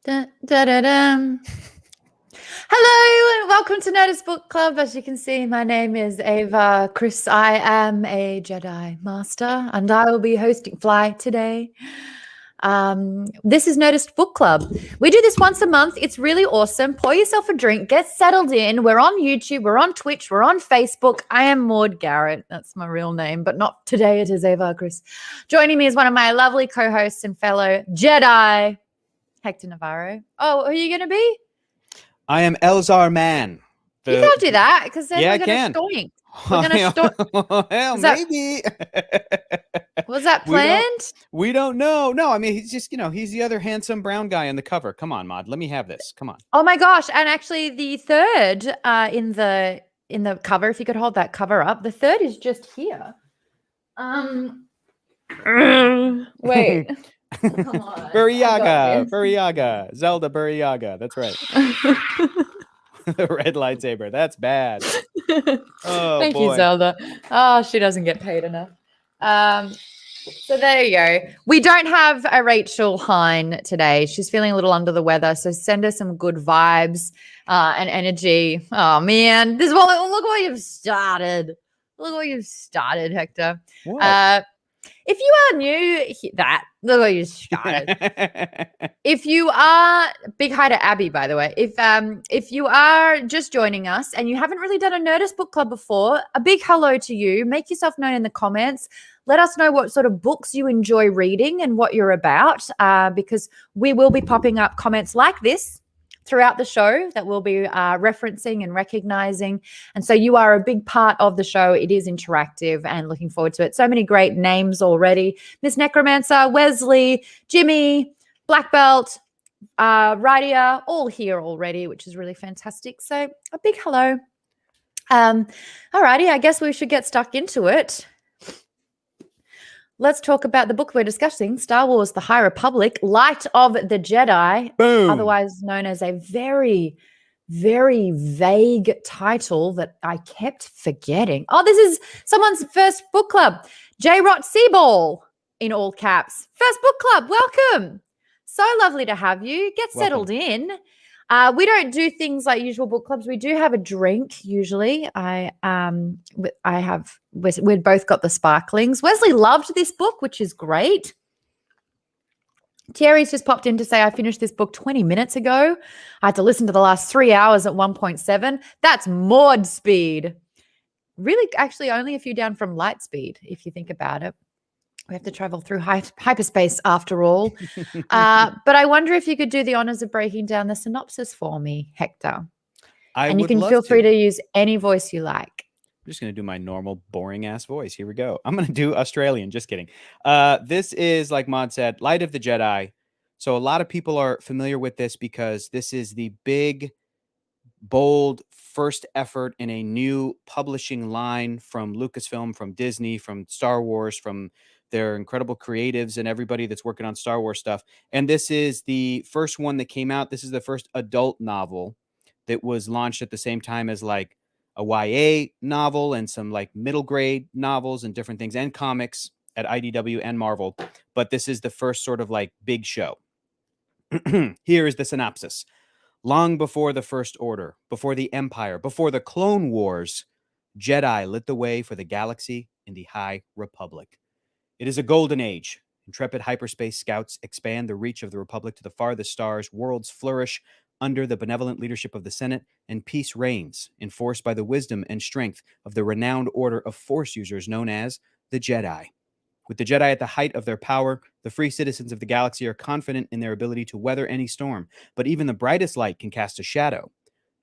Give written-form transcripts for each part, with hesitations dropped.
Da, da, da, dum. Hello and welcome to Nerdist Book Club. As you can see, my name is Ava Chris. I am a Jedi Master and I will be hosting Fly today. This is Nerdist Book Club. We do this once a month. It's really awesome. Pour yourself a drink, get settled in. We're on YouTube, we're on Twitch, we're on Facebook. I am Maude Garrett. That's my real name, but not today. It is Ava Chris. Joining me is one of my lovely co-hosts and fellow Jedi, Hector Navarro. Oh, who are you going to be? I am Elzar Man. You can't do that because then we're going to stoink. We're going to stoink. Well, maybe. Was that planned? We don't know. No, I mean, he's just, he's the other handsome brown guy on the cover. Come on, Maude. Let me have this. Come on. Oh my gosh. And actually the third in the cover, if you could hold that cover up, the third is just here. Wait. Come on. Buriaga, Zelda Buriaga. That's right. The red lightsaber. That's bad. Oh, Thank you, Zelda. Oh, she doesn't get paid enough. So there you go. We don't have a Rachel Heine today. She's feeling a little under the weather. So send her some good vibes and energy. Oh man, look what you've started. Look what you've started, Hector. What? If you are new, look what you started. If you are, big hi to Abby, by the way. If you are just joining us and you haven't really done a Nerdist Book Club before, a big hello to you. Make yourself known in the comments. Let us know what sort of books you enjoy reading and what you're about, because we will be popping up comments like this throughout the show that we'll be referencing and recognizing. And so you are a big part of the show. It is interactive and looking forward to it. So many great names already. Miss Necromancer, Wesley, Jimmy, Black Belt, Radia, all here already, which is really fantastic. So a big hello. All righty, I guess we should get stuck into it. Let's talk about the book we're discussing, Star Wars: The High Republic, Light of the Jedi, Boom. Otherwise known as a very, very vague title that I kept forgetting. Oh, this is someone's first book club. J. Rot Seaball, in all caps. First book club, welcome. So lovely to have you. Get settled in. We don't do things like usual book clubs. We do have a drink usually. We've both got the sparklings. Wesley loved this book, which is great. Thierry's just popped in to say, I finished this book 20 minutes ago. I had to listen to the last 3 hours at 1.7. That's Maude speed. Really, actually, only a few down from light speed, if you think about it. We have to travel through hyperspace after all. But I wonder if you could do the honors of breaking down the synopsis for me, Hector. And you can feel free to use any voice you like. I'm just going to do my normal boring ass voice. Here we go. I'm going to do Australian. Just kidding. This is, like Maude said, Light of the Jedi. So a lot of people are familiar with this because this is the big, bold first effort in a new publishing line from Lucasfilm, from Disney, from Star Wars, from their incredible creatives and everybody that's working on Star Wars stuff. And this is the first one that came out. This is the first adult novel that was launched at the same time as like a YA novel and some like middle grade novels and different things and comics at IDW and Marvel. But this is the first sort of like big show. Here is the synopsis. Long before the First Order, before the Empire, before the Clone Wars, Jedi lit the way for the galaxy in the High Republic. It is a golden age. Intrepid hyperspace scouts expand the reach of the Republic to the farthest stars. Worlds flourish under the benevolent leadership of the Senate, and peace reigns, enforced by the wisdom and strength of the renowned order of Force users known as the Jedi. With the Jedi at the height of their power, the free citizens of the galaxy are confident in their ability to weather any storm. But even the brightest light can cast a shadow,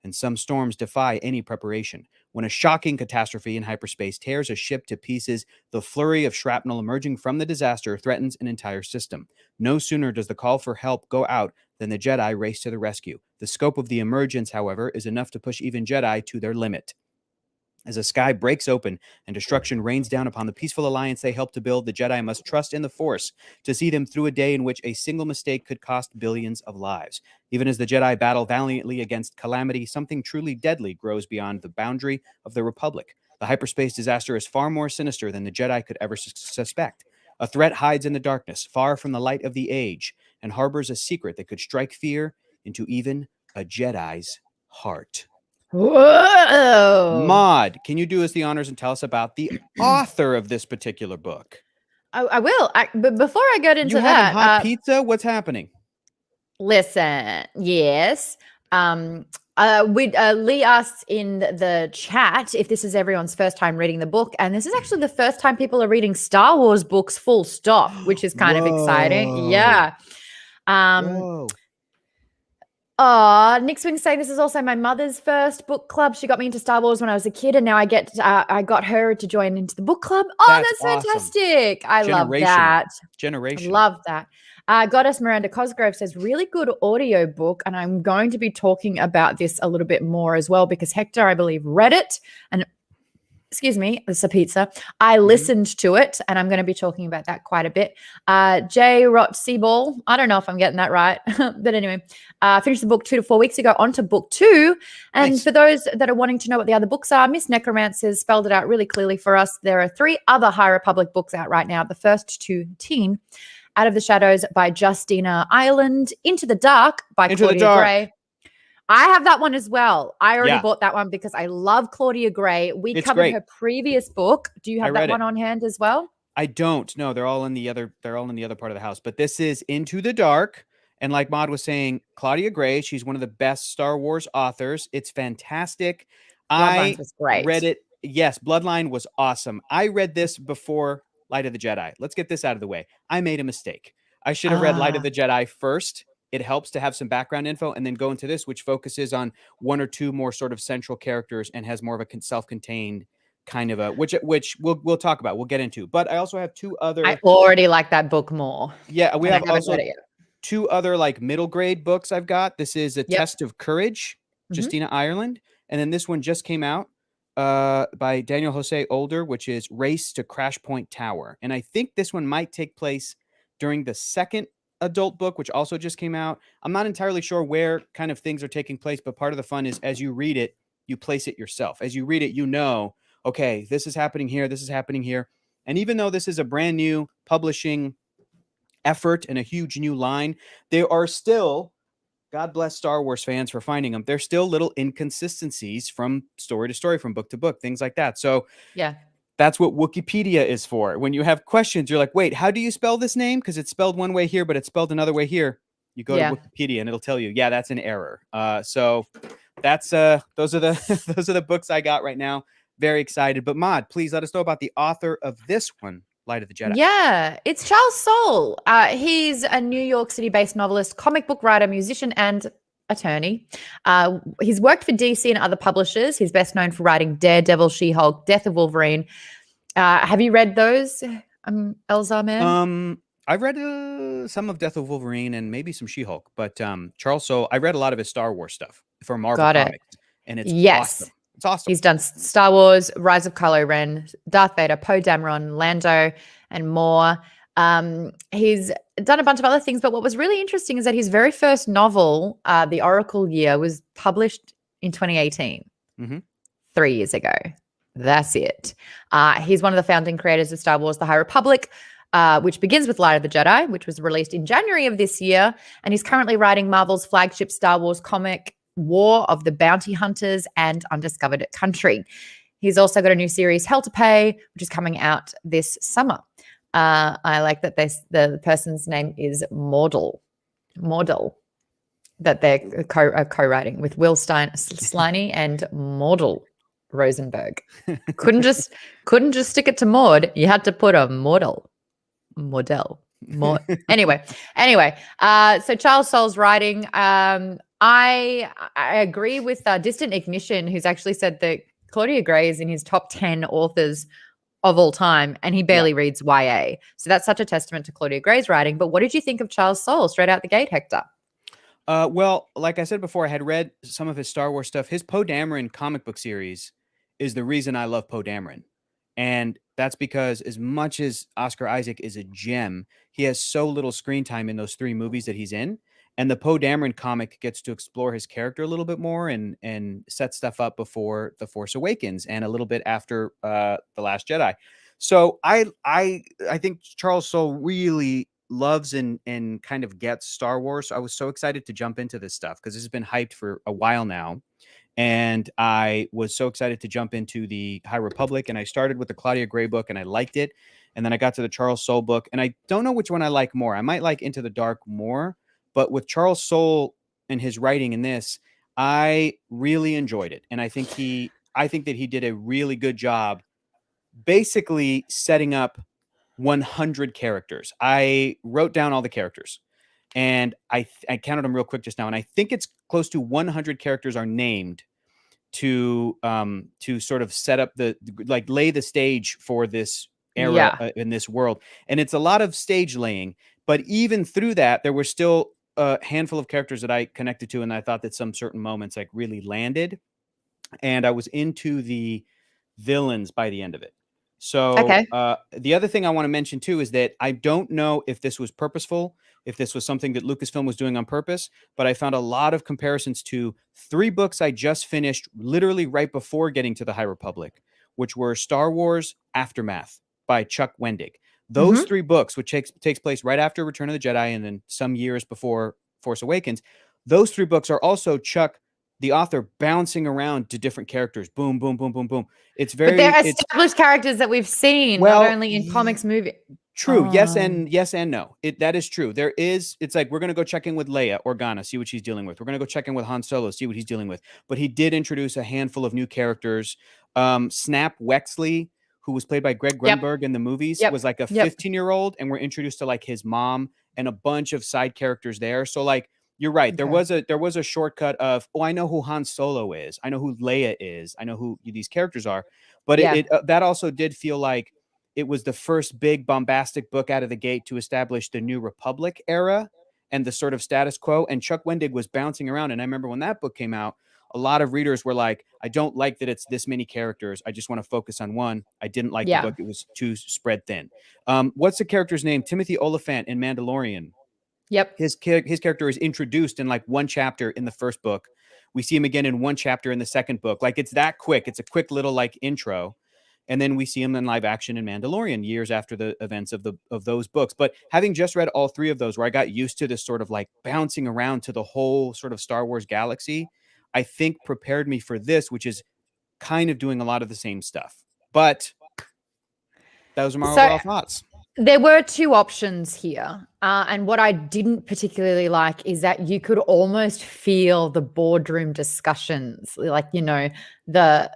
and some storms defy any preparation. When a shocking catastrophe in hyperspace tears a ship to pieces, the flurry of shrapnel emerging from the disaster threatens an entire system. No sooner does the call for help go out than the Jedi race to the rescue. The scope of the emergence, however, is enough to push even Jedi to their limit. As the sky breaks open and destruction rains down upon the peaceful alliance they helped to build, the Jedi must trust in the Force to see them through a day in which a single mistake could cost billions of lives. Even as the Jedi battle valiantly against calamity, something truly deadly grows beyond the boundary of the Republic. The hyperspace disaster is far more sinister than the Jedi could ever suspect. A threat hides in the darkness, far from the light of the age, and harbors a secret that could strike fear into even a Jedi's heart. Whoa. Maude, can you do us the honors and tell us about the author of this particular book? I will. But before I get into You having that, hot pizza? What's happening? listen, yes. Lee asked in the chat if this is everyone's first time reading the book, and this is actually the first time people are reading Star Wars books full stop, which is kind of exciting. Yeah. Whoa. Nick Swing's saying this is also my mother's first book club. She got me into Star Wars when I was a kid, and now I got her to join into the book club. Oh, that's awesome. Fantastic. I love that. Generation. Love that. Goddess Miranda Cosgrove says, really good audio book. And I'm going to be talking about this a little bit more as well, because Hector, I believe, read it. And excuse me, it's a pizza. I listened to it, and I'm going to be talking about that quite a bit. J. Rot Seaball, I don't know if I'm getting that right, but anyway, finished the book 2 to 4 weeks ago, on to book 2. And Nice. for those that are wanting to know what the other books are, Miss Necromancer's spelled it out really clearly for us. There are 3 other High Republic books out right now. The first 2 teen. Out of the Shadows by Justina Ireland, Into the Dark by Claudia Gray. I have that one as well. I already bought that one because I love Claudia Gray. We covered her previous book. Do you have that one on hand as well? I don't. No, they're all in the other part of the house. But this is Into the Dark. And like Maude was saying, Claudia Gray, she's one of the best Star Wars authors. It's fantastic. Bloodlines was great. Read it. Yes, Bloodline was awesome. I read this before Light of the Jedi. Let's get this out of the way. I made a mistake. I should have read Light of the Jedi first. It helps to have some background info, and then go into this, which focuses on 1 or 2 more sort of central characters and has more of a self-contained kind of a, which we'll talk about. We'll get into. But I also have 2 other. I already like that book more. Yeah, we have also 2 other like middle grade books I've got. This is A Test of Courage, Justina Ireland, and then this one just came out by Daniel Jose Older, which is Race to Crash Point Tower. And I think this one might take place during the second adult book, which also just came out. I'm not entirely sure where kind of things are taking place, but part of the fun is as you read it, you place it yourself. As you read it, you know, okay, this is happening here, this is happening here. And even though this is a brand new publishing effort and a huge new line, there are still, God bless Star Wars fans for finding them, there's still little inconsistencies from story to story, from book to book, things like that. So yeah, that's what Wikipedia is for. When you have questions, you're like, wait, how do you spell this name? Because it's spelled one way here, but it's spelled another way here. You go to Wikipedia and it'll tell you, yeah, that's an error. So that's those are the books I got right now. Very excited. But Maude, please let us know about the author of this one, Light of the Jedi. Yeah, it's Charles Soule. He's a New York City-based novelist, comic book writer, musician, and attorney. He's worked for DC and other publishers. He's best known for writing Daredevil, She-Hulk, Death of Wolverine. Have you read those, Elzar Man? I've read some of Death of Wolverine and maybe some She-Hulk, but Charles Soule, I read a lot of his Star Wars stuff for Marvel Comics, and it's awesome. It's awesome. He's done Star Wars, Rise of Kylo Ren, Darth Vader, Poe Dameron, Lando, and more. He's done a bunch of other things, but what was really interesting is that his very first novel, The Oracle Year, was published in 2018, 3 years ago. That's it. He's one of the founding creators of Star Wars: The High Republic, which begins with Light of the Jedi, which was released in January of this year. And he's currently writing Marvel's flagship Star Wars comic, War of the Bounty Hunters and Undiscovered Country. He's also got a new series, Hell to Pay, which is coming out this summer. I like that the person's name is Maude, that they're co-writing with Will Sliney and Maude Rosenberg. Couldn't just stick it to Maude. You had to put a model. Anyway. So Charles Soule's writing. I agree with Distant Ignition, who's actually said that Claudia Gray is in his top 10 authors of all time, and he barely reads YA. So that's such a testament to Claudia Gray's writing. But what did you think of Charles Soule straight out the gate, Hector? Well, like I said before, I had read some of his Star Wars stuff. His Poe Dameron comic book series is the reason I love Poe Dameron. And that's because as much as Oscar Isaac is a gem, he has so little screen time in those 3 movies that he's in. And the Poe Dameron comic gets to explore his character a little bit more and set stuff up before The Force Awakens and a little bit after The Last Jedi. So I think Charles Soule really loves and kind of gets Star Wars. So I was so excited to jump into this stuff because this has been hyped for a while now. And I was so excited to jump into the High Republic. And I started with the Claudia Gray book and I liked it. And then I got to the Charles Soule book. And I don't know which one I like more. I might like Into the Dark more. But with Charles Soule and his writing in this, I really enjoyed it. And I think that he did a really good job basically setting up 100 characters. I wrote down all the characters. And I counted them real quick just now, and I think it's close to 100 characters are named to sort of set up lay the stage for this era in this world. And it's a lot of stage laying, but even through that, there were still a handful of characters that I connected to, and I thought that some certain moments like really landed. And I was into the villains by the end of it. So the other thing I want to mention too is that I don't know if this was purposeful, if this was something that Lucasfilm was doing on purpose, but I found a lot of comparisons to 3 books I just finished literally right before getting to the High Republic, which were Star Wars Aftermath by Chuck Wendig. Those 3 books, which takes place right after Return of the Jedi and then some years before Force Awakens, those 3 books are also Chuck, the author, bouncing around to different characters. Boom, boom, boom, boom, boom. But they're established characters that we've seen, not only in comics, movie. True. Yes and no. That is true. It's like, we're going to go check in with Leia Organa, see what she's dealing with. We're going to go check in with Han Solo, see what he's dealing with. But he did introduce a handful of new characters. Snap Wexley, who was played by Greg Grunberg in the movies, was like a 15-year-old, and we're introduced to like his mom and a bunch of side characters there. So like, you're right. There was a shortcut of, I know who Han Solo is. I know who Leia is. I know who these characters are. But that also did feel like it was the first big bombastic book out of the gate to establish the New Republic era and the sort of status quo. And Chuck Wendig was bouncing around. And I remember when that book came out, a lot of readers were like, I don't like that it's this many characters. I just want to focus on one. I didn't like the book. It was too spread thin. What's the character's name? Timothy Olyphant in Mandalorian. Yep. His character is introduced in like 1 chapter in the first book. We see him again in 1 chapter in the second book. Like, it's that quick. It's a quick little like intro. And then we see him in live action in Mandalorian years after the events of those books. But having just read all 3 of those, where I got used to this sort of like bouncing around to the whole sort of Star Wars galaxy, I think prepared me for this, which is kind of doing a lot of the same stuff. But those are my overall thoughts. There were 2 options here. And what I didn't particularly like is that you could almost feel the boardroom discussions, like, the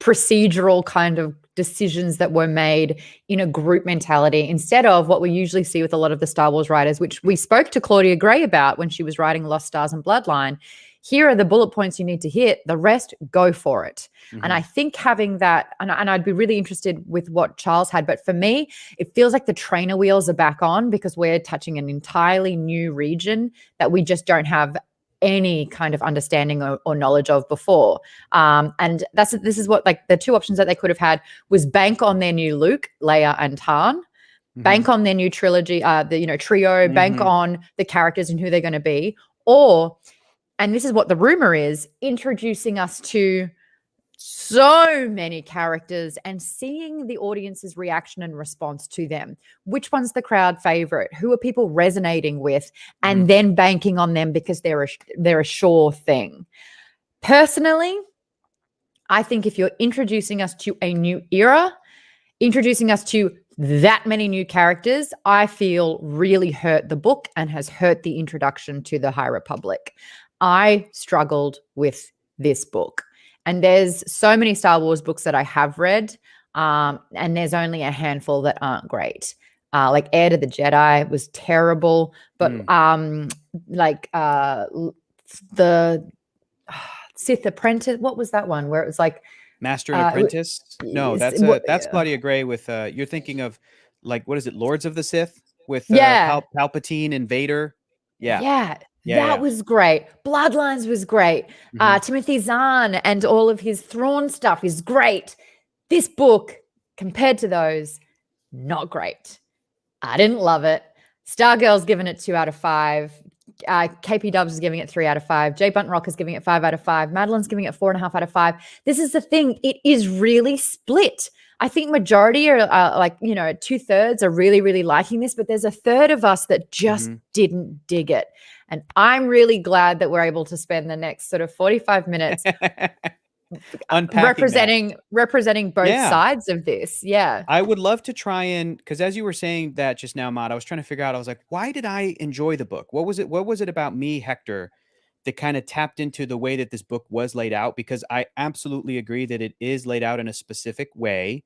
procedural kind of decisions that were made in a group mentality, instead of what we usually see with a lot of the Star Wars writers, which we spoke to Claudia Gray about when she was writing Lost Stars and Bloodline. Here are the bullet points you need to hit. The rest, go for it. And I think having that, and I'd be really interested with what Charles had, but for me, it feels like the trainer wheels are back on, because we're touching an entirely new region that we just don't have any kind of understanding or knowledge of before. And this is what, like, the 2 options that they could have had was bank on their new Luke, Leia, and Han. Bank on their new trilogy, trio, bank on the characters and who they're going to be. Or, and this is what the rumor is, introducing us to so many characters and seeing the audience's reaction and response to them. Which one's the crowd favorite? Who are people resonating with? And then banking on them because they're a sure thing. Personally, I think if you're introducing us to a new era, introducing us to that many new characters, I feel really hurt the book and has hurt the introduction to the High Republic. I struggled with this book. And there's so many Star Wars books that I have read, and there's only a handful that aren't great. Like Heir to the Jedi was terrible, but the Sith Apprentice, what was that one where it was like Master and Apprentice? No, that's Claudia Gray with you're thinking of, like, what is it, Lords of the Sith with Palpatine and Vader? That was great. Bloodlines was great. Timothy Zahn and all of his Thrawn stuff is great. This book, compared to those, not great. I didn't love it. Stargirl's given it 2 out of 5. KP Dubs is giving it 3 out of 5. Jay Buntrock is giving it 5 out of 5. Madeline's giving it 4.5 out of 5. This is the thing. It is really split. I think majority are like, 2/3 are really, really liking this, but there's a third of us that just didn't dig it. And I'm really glad that we're able to spend the next sort of 45 minutes unpacking representing both sides of this. Yeah. I would love to try and, because as you were saying that just now, Maude, I was trying to figure out, I was like, why did I enjoy the book? What was it? What was it about me, Hector, that kind of tapped into the way that this book was laid out? Because I absolutely agree that it is laid out in a specific way.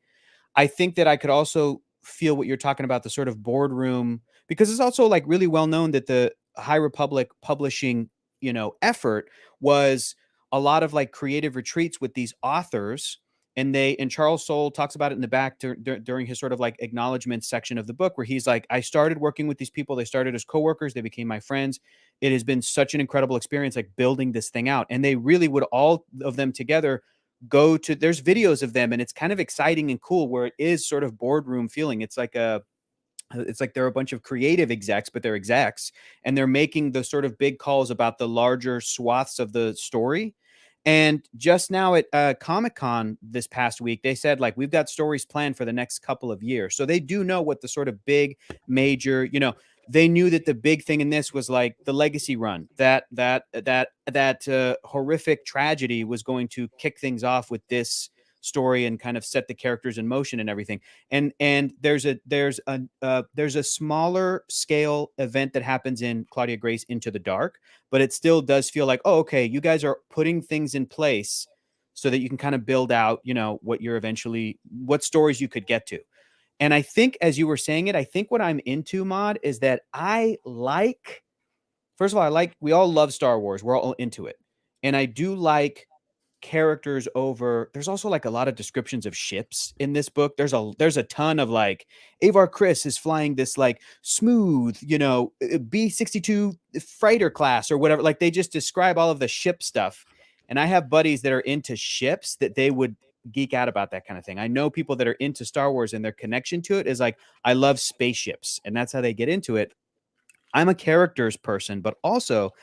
I think that I could also feel what you're talking about, the sort of boardroom, because it's also like really well known that the High Republic publishing, effort was a lot of like creative retreats with these authors. And Charles Soule talks about it in the back during his sort of like acknowledgement section of the book, where he's like, I started working with these people. They started as coworkers. They became my friends. It has been such an incredible experience, like building this thing out. And they really would, all of them together, there's videos of them, and it's kind of exciting and cool, where it is sort of boardroom feeling. It's like they're a bunch of creative execs, but they're execs, and they're making the sort of big calls about the larger swaths of the story. And just now at Comic-Con this past week, they said, like, we've got stories planned for the next couple of years. So they do know what the sort of big major, they knew that the big thing in this was like the legacy run, that horrific tragedy was going to kick things off with this story and kind of set the characters in motion and everything. And there's a smaller scale event that happens in Claudia Grace Into the Dark, but it still does feel like, oh, okay, you guys are putting things in place so that you can kind of build out, what stories you could get to. And I think, as you were saying it, I think what I'm into, Maude, is that first of all, we all love Star Wars. We're all into it. And I do like characters over. There's also like a lot of descriptions of ships in this book. There's a ton of like, Avar Kriss is flying this like smooth, B-62 freighter class or whatever. Like, they just describe all of the ship stuff. And I have buddies that are into ships that they would geek out about that kind of thing. I know people that are into Star Wars, and their connection to it is like, I love spaceships, and that's how they get into it. I'm a characters person, but also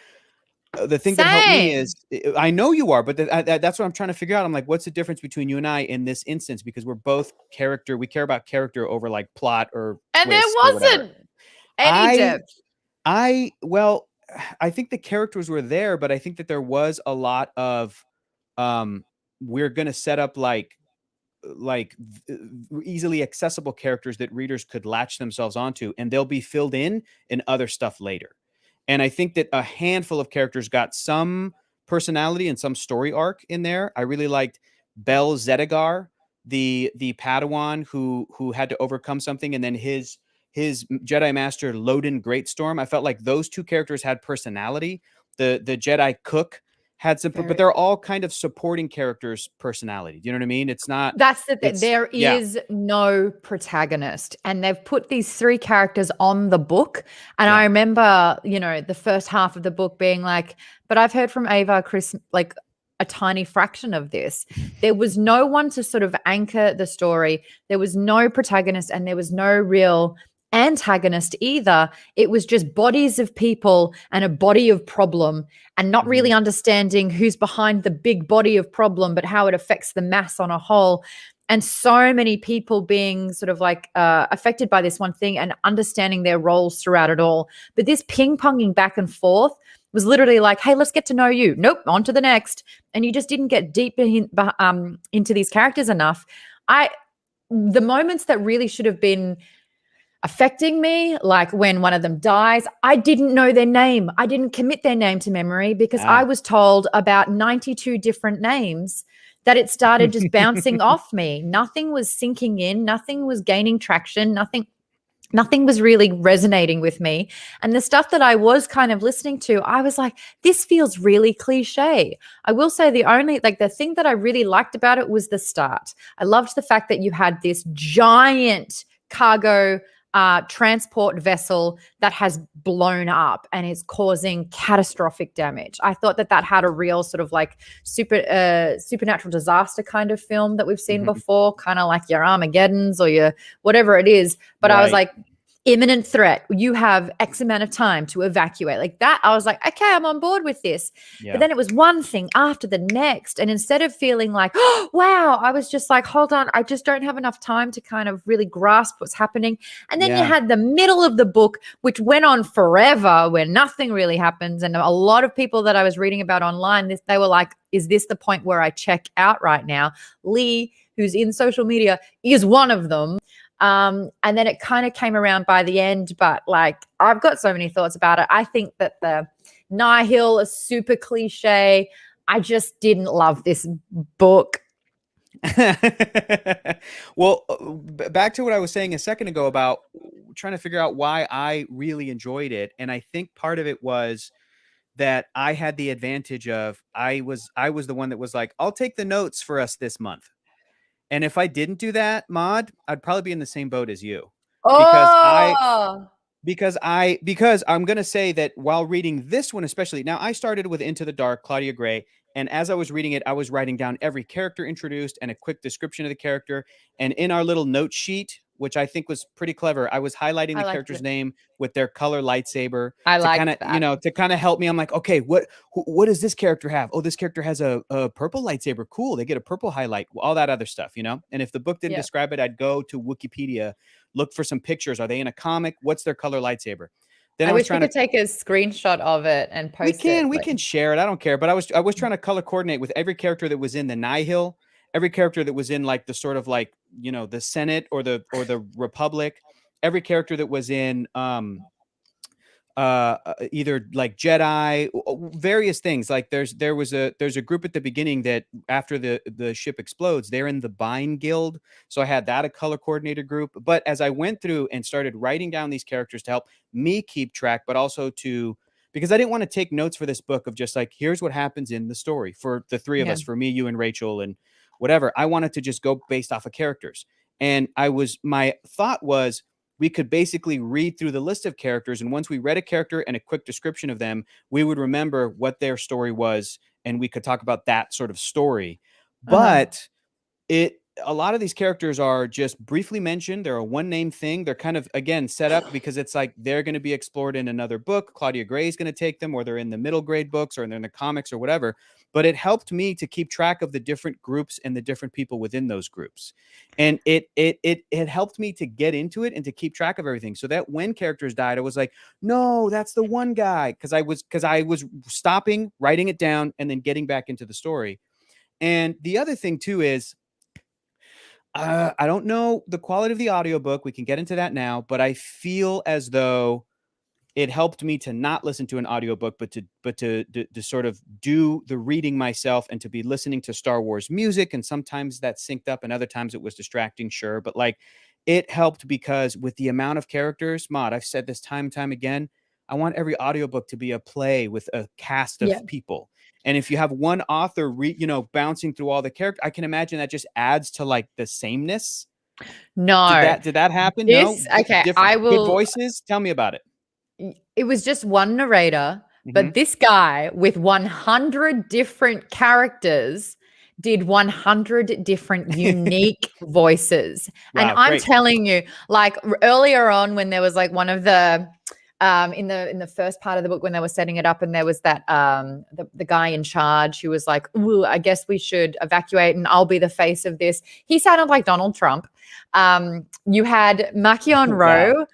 the thing that helped me is, I know you are, but that's what I'm trying to figure out. I'm like, what's the difference between you and I in this instance? Because we're both character. We care about character over like plot or. And there wasn't any depth. Well, I think the characters were there, but I think that there was a lot of, we're going to set up like easily accessible characters that readers could latch themselves onto, and they'll be filled in other stuff later. And I think that a handful of characters got some personality and some story arc in there. I really liked Bel Zedegar, the Padawan who had to overcome something, and then his Jedi Master Loden Greatstorm. I felt like those two characters had personality. The Jedi cook had some, but they're all kind of supporting characters' personality. Do you know what I mean? It's not. That's the thing. There is no protagonist, and they've put these three characters on the book. And I remember, the first half of the book being like, but I've heard from Avar Kriss like a tiny fraction of this. There was no one to sort of anchor the story. There was no protagonist, and there was no real antagonist either. It was just bodies of people and a body of problem, and not really understanding who's behind the big body of problem, but how it affects the mass on a whole. And so many people being sort of like affected by this one thing and understanding their roles throughout it all. But this ping-ponging back and forth was literally like, hey, let's get to know you. Nope, on to the next. And you just didn't get deep into these characters enough. The moments that really should have been affecting me, like when one of them dies, I didn't know their name. I didn't commit their name to memory because I was told about 92 different names that it started just bouncing off me. Nothing was sinking in. Nothing was gaining traction. Nothing was really resonating with me. And the stuff that I was kind of listening to, I was like, this feels really cliche. I will say the thing that I really liked about it was the start. I loved the fact that you had this giant cargo transport vessel that has blown up and is causing catastrophic damage. I thought that had a real sort of like supernatural disaster kind of film that we've seen before, kind of like your Armageddons or your whatever it is. But I was like, imminent threat. You have X amount of time to evacuate. Like that, I was like, okay, I'm on board with this. Yeah. But then it was one thing after the next. And instead of feeling like, oh, wow, I was just like, hold on, I just don't have enough time to kind of really grasp what's happening. And then you had the middle of the book, which went on forever, where nothing really happens. And a lot of people that I was reading about online, they were like, is this the point where I check out right now? Lee, who's in social media, is one of them. And then it kind of came around by the end, but like I've got so many thoughts about it. I think that the nihil is super cliche. I just didn't love this book. Well, back to what I was saying a second ago about trying to figure out why I really enjoyed it. And I think part of it was that I had the advantage of I was the one that was like, I'll take the notes for us this month. And if I didn't do that, Maude, I'd probably be in the same boat as you. Because I'm going to say that while reading this one, especially now, I started with Into the Dark, Claudia Gray. And as I was reading it, I was writing down every character introduced and a quick description of the character. And in our little note sheet, which I think was pretty clever, I was highlighting the character's name with their color lightsaber to kind of help me. I'm like, okay, what does this character have? Oh, this character has a purple lightsaber. Cool. They get a purple highlight, all that other stuff, And if the book didn't describe it, I'd go to Wikipedia, look for some pictures. Are they in a comic? What's their color lightsaber? Then I wish we could take a screenshot of it and post it. We can share it. I don't care. But I was trying to color coordinate with every character that was in the Nihil, every character that was in like the sort of like, the Senate or the Republic, every character that was in either like Jedi, various things. Like there's a group at the beginning that after the ship explodes, they're in the Bind Guild. So I had that a color coordinator group. But as I went through and started writing down these characters to help me keep track, but also because I didn't want to take notes for this book of just like, here's what happens in the story for the three of us, for me, you, and Rachel, and whatever. I wanted to just go based off of characters. And my thought was, we could basically read through the list of characters. And once we read a character and a quick description of them, we would remember what their story was. And we could talk about that sort of story. But a lot of these characters are just briefly mentioned. They're a one name thing. They're kind of, again, set up because it's like they're going to be explored in another book. Claudia Gray is going to take them, or they're in the middle grade books, or they're in the comics or whatever. But it helped me to keep track of the different groups and the different people within those groups. And it helped me to get into it and to keep track of everything. So that when characters died, I was like, no, that's the one guy. Because I was stopping, writing it down, and then getting back into the story. And the other thing too is, I don't know the quality of the audiobook. We can get into that now, but I feel as though it helped me to not listen to an audiobook, but to sort of do the reading myself and to be listening to Star Wars music. And sometimes that synced up and other times it was distracting, sure. But like it helped because with the amount of characters, Maude, I've said this time and time again, I want every audiobook to be a play with a cast of people. And if you have one author, bouncing through all the characters, I can imagine that just adds to like the sameness. No. Did that happen? No. Okay. Good voices. Tell me about it. It was just one narrator, but this guy with 100 different characters did 100 different unique voices. Wow, and I'm telling you, like earlier on when there was like one of the in the first part of the book when they were setting it up, and there was that the guy in charge who was like, ooh, I guess we should evacuate and I'll be the face of this. He sounded like Donald Trump. You had Makion Rowe. Wow.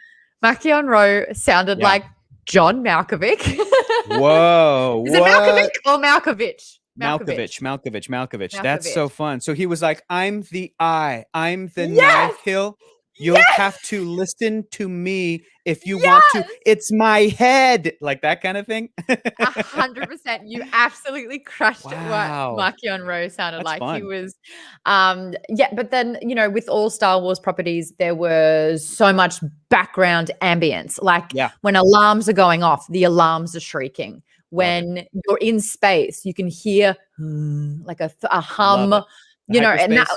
Makion Rowe sounded like John Malkovich. Whoa. Is it Malkovich or Malkovich? Malkovich. That's so fun. So he was like, I'm the eye. I'm the Nihil. You'll have to listen to me if you want to. It's my head. Like that kind of thing. 100%. You absolutely crushed what Makion Rowe sounded like. Fun. He was, but then, with all Star Wars properties, there was so much background ambience. Like when alarms are going off, the alarms are shrieking. When you're in space, you can hear like a hum, and that,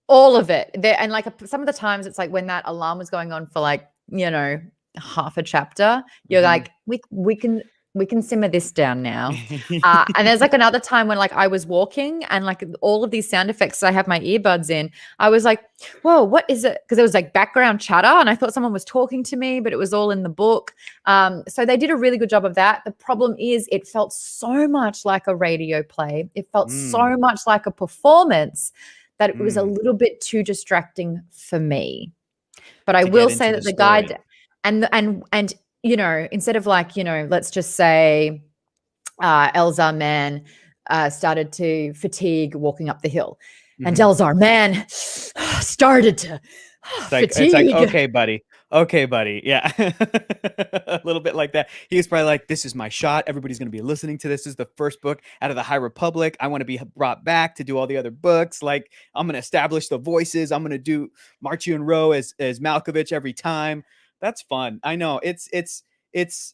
all of it there. And like some of the times it's like when that alarm was going on for like, half a chapter, you're like, we can we can simmer this down now. And there's like another time when like I was walking and like all of these sound effects, I have my earbuds in. I was like, whoa, what is it? Because it was like background chatter and I thought someone was talking to me, but it was all in the book. So they did a really good job of that. The problem is it felt so much like a radio play. It felt so much like a performance that it was a little bit too distracting for me. But I will say that the guide and you know, instead of like, you know, let's just say Elzar man started to fatigue walking up the hill. And Elzar man started to fatigue. It's like, okay, buddy. Yeah. A little bit like that. He was probably like, this is my shot. Everybody's going to be listening to this. This is the first book out of the High Republic. I want to be brought back to do all the other books. Like, I'm going to establish the voices. I'm going to do Marchu and Ro as Malkovich every time. That's fun. I know it's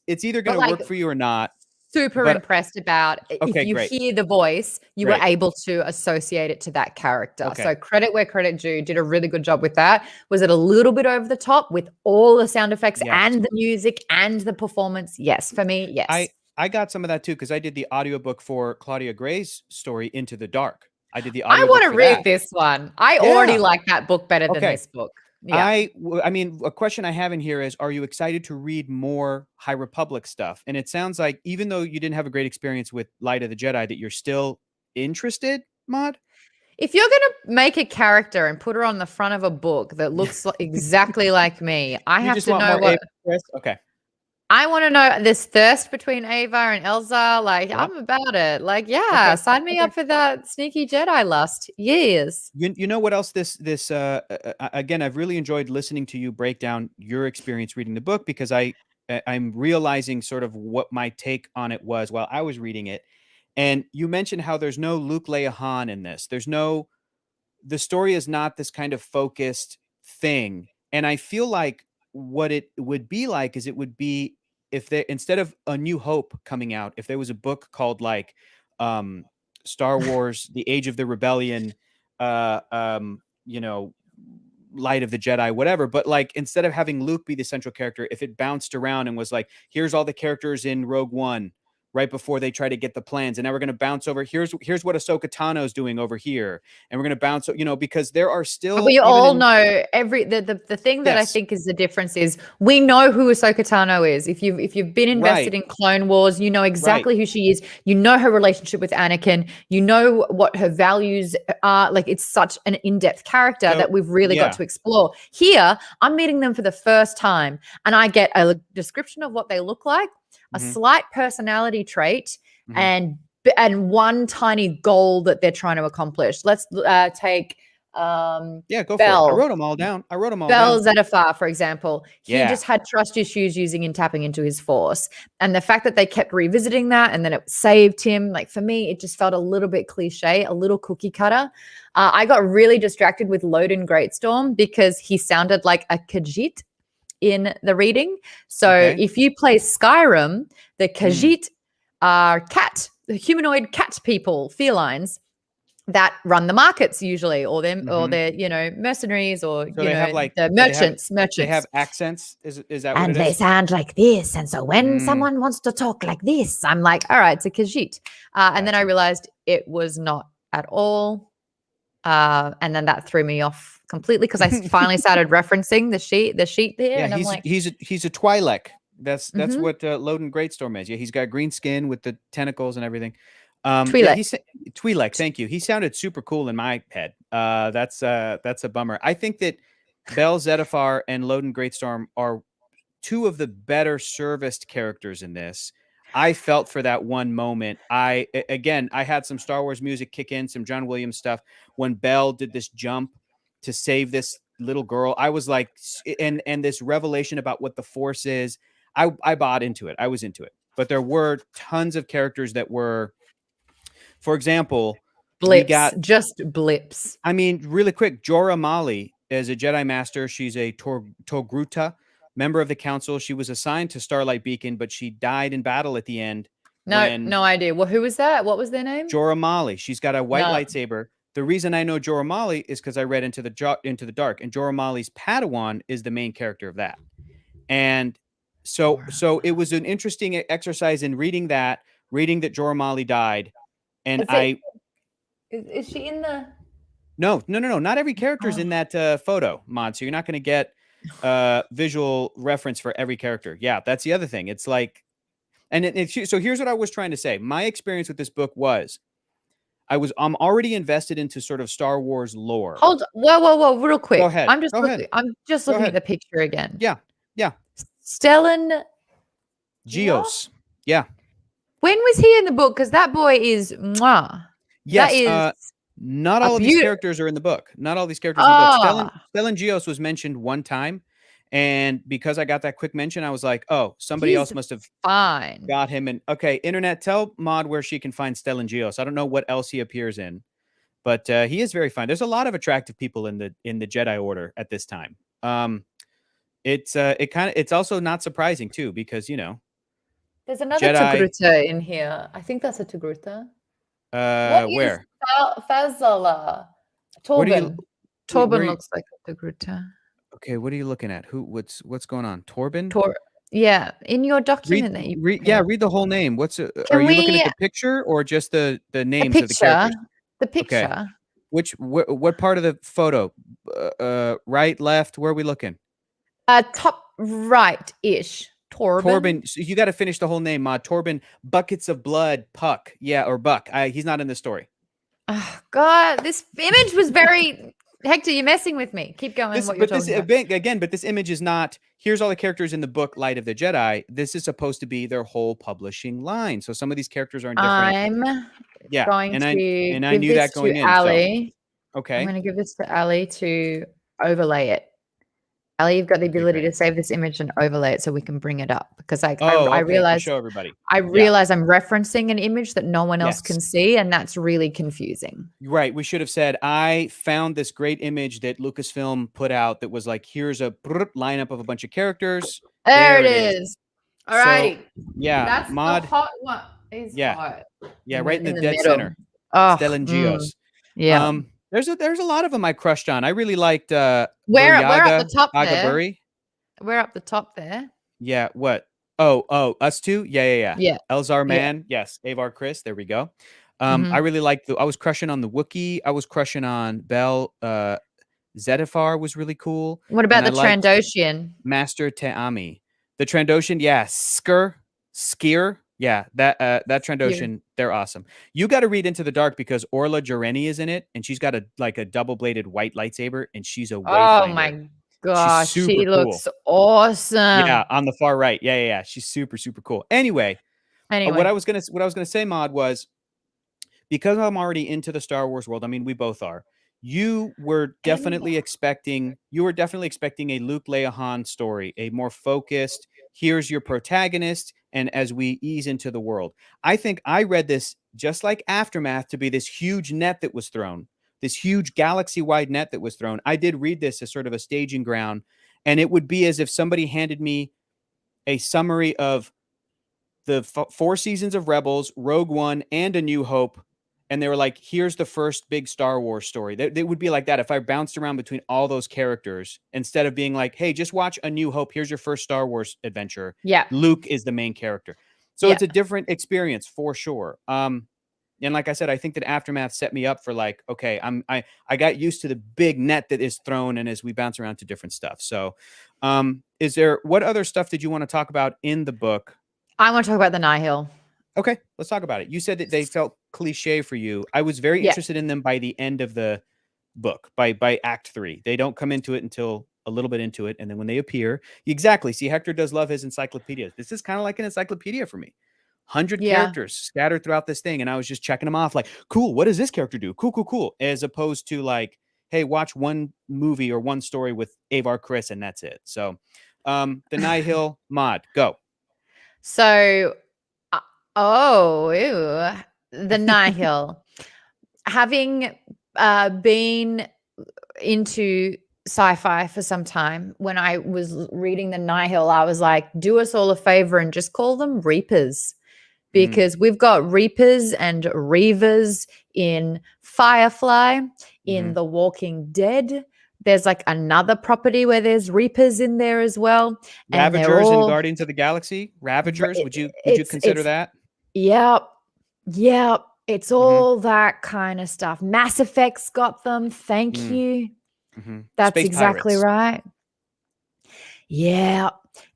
either going to work for you or not. Super impressed about if you hear the voice, you were able to associate it to that character. So credit where credit due, did a really good job with that. Was it a little bit over the top with all the sound effects and the music and the performance? Yes, for me, yes. I got some of that too because I did the audiobook for Claudia Gray's story Into the Dark. I did the audiobook. I want to read this one. I already like that book better than this book. Yeah. I mean, a question I have in here is, are you excited to read more High Republic stuff? And it sounds like even though you didn't have a great experience with Light of the Jedi, that you're still interested, Maude? If you're going to make a character and put her on the front of a book that looks exactly like me, I have to know what. Okay. I want to know this thirst between Ava and Elzar. Like, I'm about it. Like, sign me up for that sneaky Jedi lust. Yes. You know what else this again, I've really enjoyed listening to you break down your experience reading the book because I'm realizing sort of what my take on it was while I was reading it. And you mentioned how there's no Luke Leia Han in this. The story is not this kind of focused thing. And I feel like what it would be like is it would be if they, instead of A New Hope coming out, if there was a book called like Star Wars, The Age of the Rebellion, you know, Light of the Jedi, whatever. But like, instead of having Luke be the central character, if it bounced around and was like, here's all the characters in Rogue One right before they try to get the plans. And now we're going to bounce over. Here's what Ahsoka Tano's doing over here. And we're going to bounce, you know, because there are still. We all know the thing that I think is the difference is we know who Ahsoka Tano is. If you've been invested in Clone Wars, you know exactly who she is. You know her relationship with Anakin. You know what her values are. Like, it's such an in-depth character that we've really got to explore. Here, I'm meeting them for the first time and I get a description of what they look like, a slight personality trait, and one tiny goal that they're trying to accomplish. Let's take go for it. Bell. I wrote them all down. Bell Zettifar, for example. He just had trust issues using and tapping into his force. And the fact that they kept revisiting that and then it saved him, like, for me, it just felt a little bit cliche, a little cookie cutter. I got really distracted with Loden Greatstorm because he sounded like a Khajiit in the reading. So if you play Skyrim, the Khajiit are the humanoid cat people, felines that run the markets usually, or they're you know, mercenaries, or so have like the merchants. They have accents. Is that what and they sound like this? And so when someone wants to talk like this, I'm like, all right, it's a Khajiit. And then I realized it was not at all. And then that threw me off completely because I finally started referencing the sheet there. Yeah, and I'm like, he's a Twi'lek. That's what Loden Greatstorm is. Yeah, he's got green skin with the tentacles and everything. Twi'lek. Twi'lek. Thank you. He sounded super cool in my head. That's a bummer. I think that Bell Zettifar and Loden Greatstorm are two of the better serviced characters in this. I felt for that one moment. I had some Star Wars music kick in, some John Williams stuff when Bell did this jump to save this little girl. I was like, and this revelation about what the Force is. I bought into it. I was into it. But there were tons of characters that were, for example, just blips. I mean, really quick, Jorah Mali is a Jedi Master. She's a Togruta, member of the Council. She was assigned to Starlight Beacon, but she died in battle at the end. No idea. Well, who was that? What was their name? Jorah Mali. She's got a white lightsaber. The reason I know Jorah Mali is because I read Into the Dark, and Jorah Mali's Padawan is the main character of that. And So it was an interesting exercise in reading that Jorah Mali died, and Is she in the? No. Not every character is in that photo, Maude. So you're not going to get visual reference for every character. Yeah, that's the other thing. It's like, so here's what I was trying to say. My experience with this book was, I'm already invested into sort of Star Wars lore. Hold, whoa, real quick. Go ahead. I'm just looking at the picture again. Yeah. Stellan Geos. Yeah. When was he in the book? Because that boy is mwah. Yes. That is not all of these characters are in the book. Not all these characters in the book. Stellan Geos was mentioned one time. And because I got that quick mention, I was like, oh, somebody else must have got him. And okay, internet, tell Maude where she can find Stellan Geos. I don't know what else he appears in, but he is very fine. There's a lot of attractive people in the Jedi Order at this time. It's also not surprising too, because there's another Togruta in here. I think that's a Togruta. Where? Fazala. Torben. Torben looks like a Togruta. Okay, what are you looking at? What's going on? Torben? Yeah, in your document that you read the whole name. Are you looking at the picture or just the names of the characters? The picture. Okay. What part of the photo? Right, left? Where are we looking? Top right-ish. Torben. So you got to finish the whole name, Maude. Torben Buckets of Blood Puck. Yeah, or Buck. He's not in the story. Oh God, this image was very. Hector, you're messing with me. Keep going. But this image is not. Here's all the characters in the book Light of the Jedi. This is supposed to be their whole publishing line. So some of these characters are in different. I knew that going in. Ali. So, okay. I'm going to give this to Ali to overlay it. Ali, you've got the ability to save this image and overlay it so we can bring it up, because I realize show everybody. I realize I'm referencing an image that no one else can see, and that's really confusing. Right. We should have said, I found this great image that Lucasfilm put out that was like, here's a lineup of a bunch of characters. There it is. All right. So, yeah. That's Maude, the hot one. Hot. Yeah, right in the dead center. Oh, Stellan Geos. Yeah. There's a lot of them I crushed on. I really liked we're up the top there. We're up the top there. Yeah. What? Oh, us two? Yeah. Yeah. Elzar Man. Yes. Avar Chris. There we go. I really liked I was crushing on the Wookiee. I was crushing on Bell. Zettifar was really cool. What about the Trandoshan? Master Te'ami. The Trandoshan, yeah. Skier. Yeah, that Trandoshan, they're awesome. You got to read Into the Dark because Orla Jareni is in it, and she's got a double-bladed white lightsaber, and she's a wayfinder. Oh my gosh, she looks awesome. Yeah, on the far right. Yeah. She's super, super cool. Anyway, what I was gonna say, Maude, was because I'm already into the Star Wars world. I mean, we both are. You were definitely expecting a Luke Leia Han story, a more focused. Here's your protagonist. And as we ease into the world, I think I read this just like Aftermath to be this huge net that was thrown, this huge galaxy-wide net that was thrown. I did read this as sort of a staging ground, and it would be as if somebody handed me a summary of the 4 seasons of Rebels, Rogue One, and A New Hope, and they were like, here's the first big Star Wars story. They would be like that if I bounced around between all those characters instead of being like, hey, just watch A New Hope. Here's your first Star Wars adventure. Yeah. Luke is the main character. So it's a different experience for sure. And like I said, I think that Aftermath set me up for like, okay, I got used to the big net that is thrown and as we bounce around to different stuff. So what other stuff did you want to talk about in the book? I want to talk about the Nihil. Okay, let's talk about it. You said that they felt cliche for you. I was very interested in them by the end of the book, by Act 3. They don't come into it until a little bit into it, and then when they appear, exactly. See, Hector does love his encyclopedia. This is kind of like an encyclopedia for me. 100 characters scattered throughout this thing, and I was just checking them off like, cool, what does this character do? Cool. As opposed to like, hey, watch one movie or one story with Avar Chris, and that's it. So the Nihil, Maude, go. So the Nihil. Having been into sci-fi for some time, when I was reading the Nihil, I was like, do us all a favor and just call them Reapers, because we've got Reapers and Reavers in Firefly, in The Walking Dead, there's like another property where there's Reapers in there as well, and they're Ravagers and all Guardians of the Galaxy. Ravagers. Would you consider it's that? yep, yep. It's Mm-hmm. all that kind of stuff. Mass Effect's got them. Thank you. Mm-hmm. That's Space exactly pirates. right. Yeah.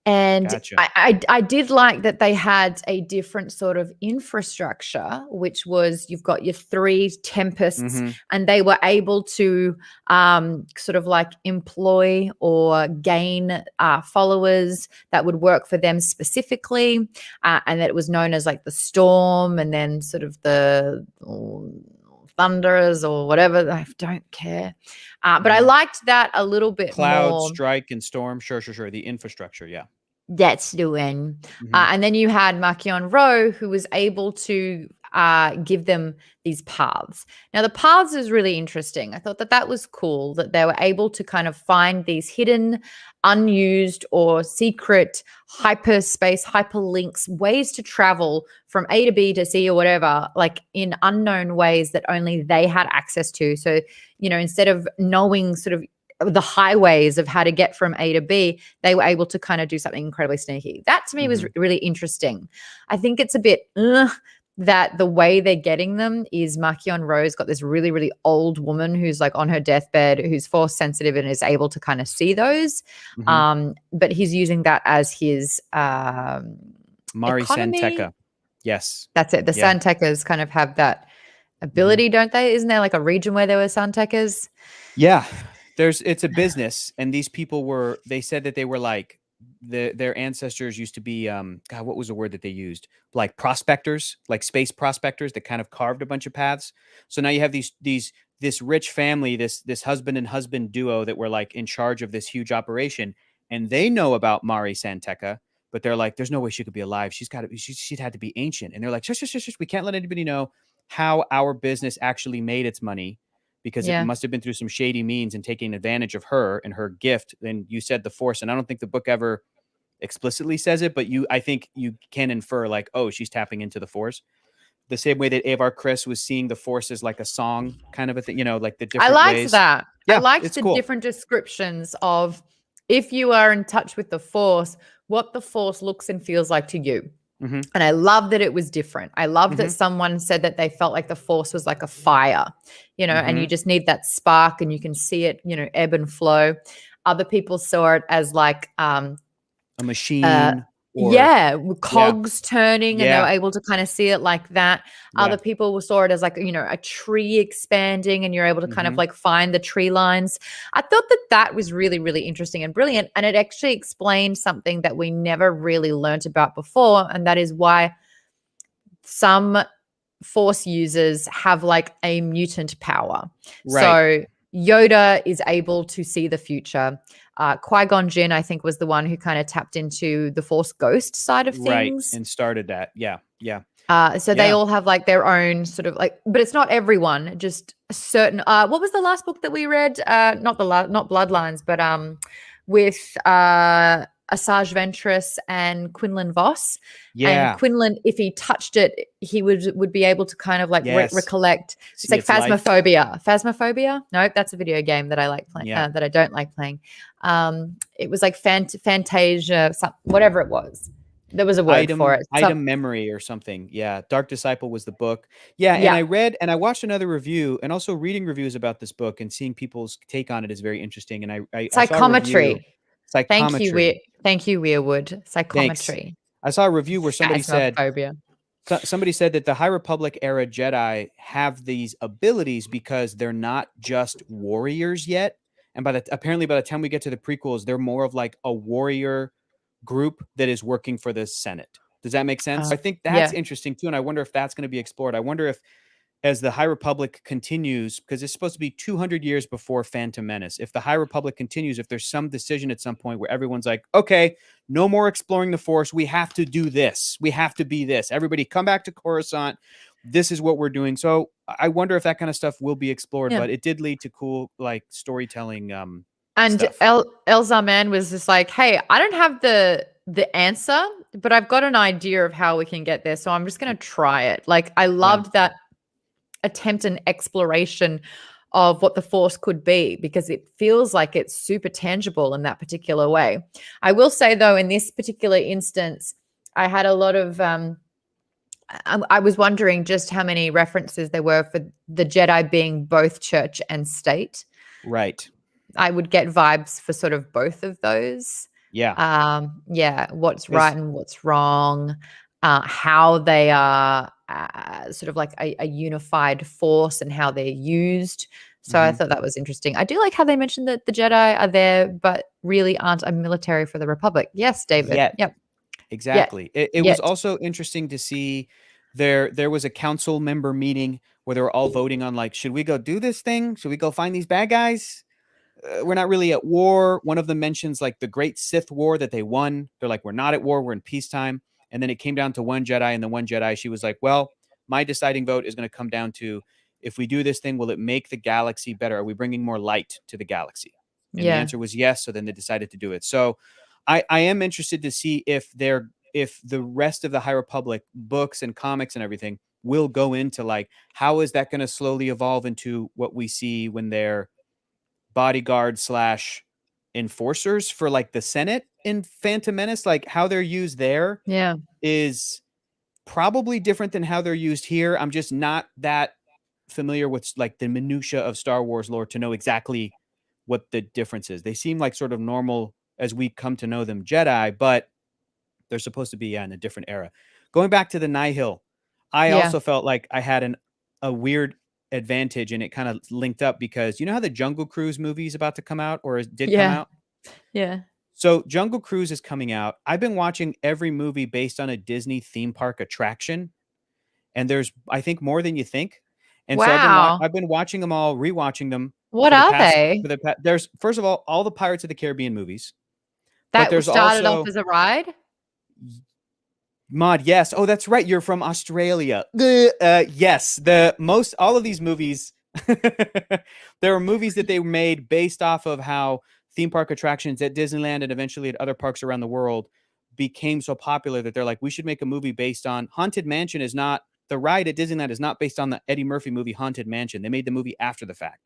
And Gotcha. I did like that they had a different sort of infrastructure, which was you've got your 3 tempests, and they were able to sort of like employ or gain followers that would work for them specifically, and that it was known as like the Storm, and then sort of the Thunderers or whatever. I don't care. But I liked that a little bit Cloud, more. Strike, and Storm. Sure. The infrastructure. Yeah. That's the one. And then you had Marchion Rowe, who was able to give them these paths. Now, the paths is really interesting. I thought that that was cool, that they were able to kind of find these hidden, unused, or secret hyperspace, hyperlinks, ways to travel from A to B to C or whatever, like in unknown ways that only they had access to. So, you know, instead of knowing sort of the highways of how to get from A to B, they were able to kind of do something incredibly sneaky. That to me was really interesting. I think it's a bit that the way they're getting them is Marchion Rowe's got this really, really old woman who's like on her deathbed, who's force sensitive and is able to kind of see those. But he's using that as his Mari economy. Santeca. Yes. That's it. The Santekas kind of have that ability, don't they? Isn't there like a region where there were Santekas? Yeah. It's a business, and these people they said that they were like their ancestors used to be God, what was the word that they used? Like prospectors, like space prospectors that kind of carved a bunch of paths. So now you have this rich family, this husband and husband duo that were like in charge of this huge operation, and they know about Mari Santeca, but they're like, there's no way she could be alive. She'd had to be ancient. And they're like, shush, we can't let anybody know how our business actually made its money, because it must have been through some shady means and taking advantage of her and her gift. And you said the Force, and I don't think the book ever explicitly says it, but I think you can infer like, oh, she's tapping into the Force. The same way that Avar Chris was seeing the Force as like a song kind of a thing, you know, like the different ways. That. Yeah, I liked the cool. different descriptions of if you are in touch with the Force, what the Force looks and feels like to you. And I love that it was different. I love that someone said that they felt like the Force was like a fire, you know, and you just need that spark and you can see it, you know, ebb and flow. Other people saw it as like a machine. Cogs turning, and they were able to kind of see it like that. Other people saw it as like, you know, a tree expanding, and you're able to kind of like find the tree lines. I thought that was really, really interesting and brilliant. And it actually explained something that we never really learnt about before. And that is why some Force users have like a mutant power. Right. So Yoda is able to see the future. Qui-Gon Jinn, I think, was the one who kind of tapped into the Force ghost side of things. Right, and started that. Yeah. So they all have like their own sort of like, but it's not everyone, just a certain. What was the last book that we read? Not Bloodlines, but with Asajj Ventress and Quinlan Voss. Yeah. And Quinlan, if he touched it, he would be able to kind of like recollect. It's like Phasmophobia. Phasmophobia? No, that's a video game that I like playing. That I don't like playing. It was like Fantasia, whatever it was. There was a word for it. Item memory or something. Yeah. Dark Disciple was the book. Yeah. And I read and I watched another review, and also reading reviews about this book and seeing people's take on it is very interesting. And I Psychometry. Psychometry. Thank you, Weirwood. Psychometry. Thanks. I saw a review where somebody said that the High Republic era Jedi have these abilities because they're not just warriors yet. And apparently by the time we get to the prequels, they're more of like a warrior group that is working for the Senate. Does that make sense? I think that's interesting too. And I wonder if that's going to be explored. I wonder if, as the High Republic continues, because it's supposed to be 200 years before Phantom Menace, if the High Republic continues, if there's some decision at some point where everyone's like, okay, no more exploring the Force. We have to do this. We have to be this. Everybody come back to Coruscant. This is what we're doing. So I wonder if that kind of stuff will be explored, but it did lead to cool, like, storytelling and Elzar Mann was just like, hey, I don't have the answer, but I've got an idea of how we can get there. So I'm just going to try it. Like, I loved that attempt and exploration of what the Force could be, because it feels like it's super tangible in that particular way. I will say, though, in this particular instance, I had a lot of I was wondering just how many references there were for the Jedi being both church and state. Right. I would get vibes for sort of both of those. Yeah. What's right and what's wrong, how they are sort of like a unified force and how they're used. So I thought that was interesting. I do like how they mentioned that the Jedi are there, but really aren't a military for the Republic. Yes, David. Yep. Exactly. It was also interesting to see there was a council member meeting where they were all voting on, like, should we go do this thing? Should we go find these bad guys? We're not really at war. One of them mentions like the great Sith war that they won. They're like, we're not at war. We're in peacetime. And then it came down to one Jedi, and the one Jedi, she was like, well, my deciding vote is going to come down to, if we do this thing, will it make the galaxy better? Are we bringing more light to the galaxy? And the answer was yes. So then they decided to do it. So I am interested to see if the rest of the High Republic books and comics and everything will go into, like, how is that going to slowly evolve into what we see when they're bodyguard / enforcers for like the Senate in Phantom Menace. Like, how they're used there is probably different than how they're used here. I'm just not that familiar with like the minutia of Star Wars lore to know exactly what the difference is. They seem like sort of normal as we come to know them Jedi, but they're supposed to be in a different era. Going back to the Nihil, I also felt like I had a weird advantage, and it kind of linked up because you know how the Jungle Cruise movie is about to come out, or did come out? Yeah. So Jungle Cruise is coming out. I've been watching every movie based on a Disney theme park attraction, and there's, I think, more than you think. And so I've been watching them all, rewatching them. What are they? There's, first of all the Pirates of the Caribbean movies. That there's started off as a ride? Maude, yes. Oh, that's right. You're from Australia. Yes. All of these movies, there are movies that they made based off of how theme park attractions at Disneyland and eventually at other parks around the world became so popular that they're like, we should make a movie based on Haunted Mansion. The ride at Disneyland is not based on the Eddie Murphy movie Haunted Mansion. They made the movie after the fact.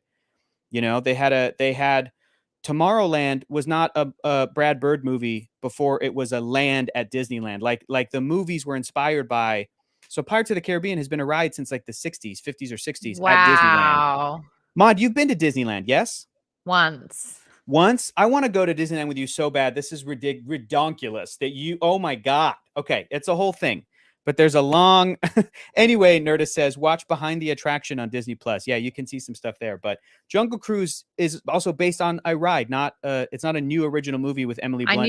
You know, they had Tomorrowland was not a Brad Bird movie before it was a land at Disneyland. Like the movies were inspired by. So Pirates of the Caribbean has been a ride since like the 60s, 50s or 60s at Disneyland. Maude, you've been to Disneyland, yes? Once. I want to go to Disneyland with you so bad. This is ridiculous that you, oh my God. Okay, it's a whole thing. But there's a long, anyway, Nerdist says, watch Behind the Attraction on Disney Plus. Yeah, you can see some stuff there. But Jungle Cruise is also based on a ride, it's not a new original movie with Emily Blunt. I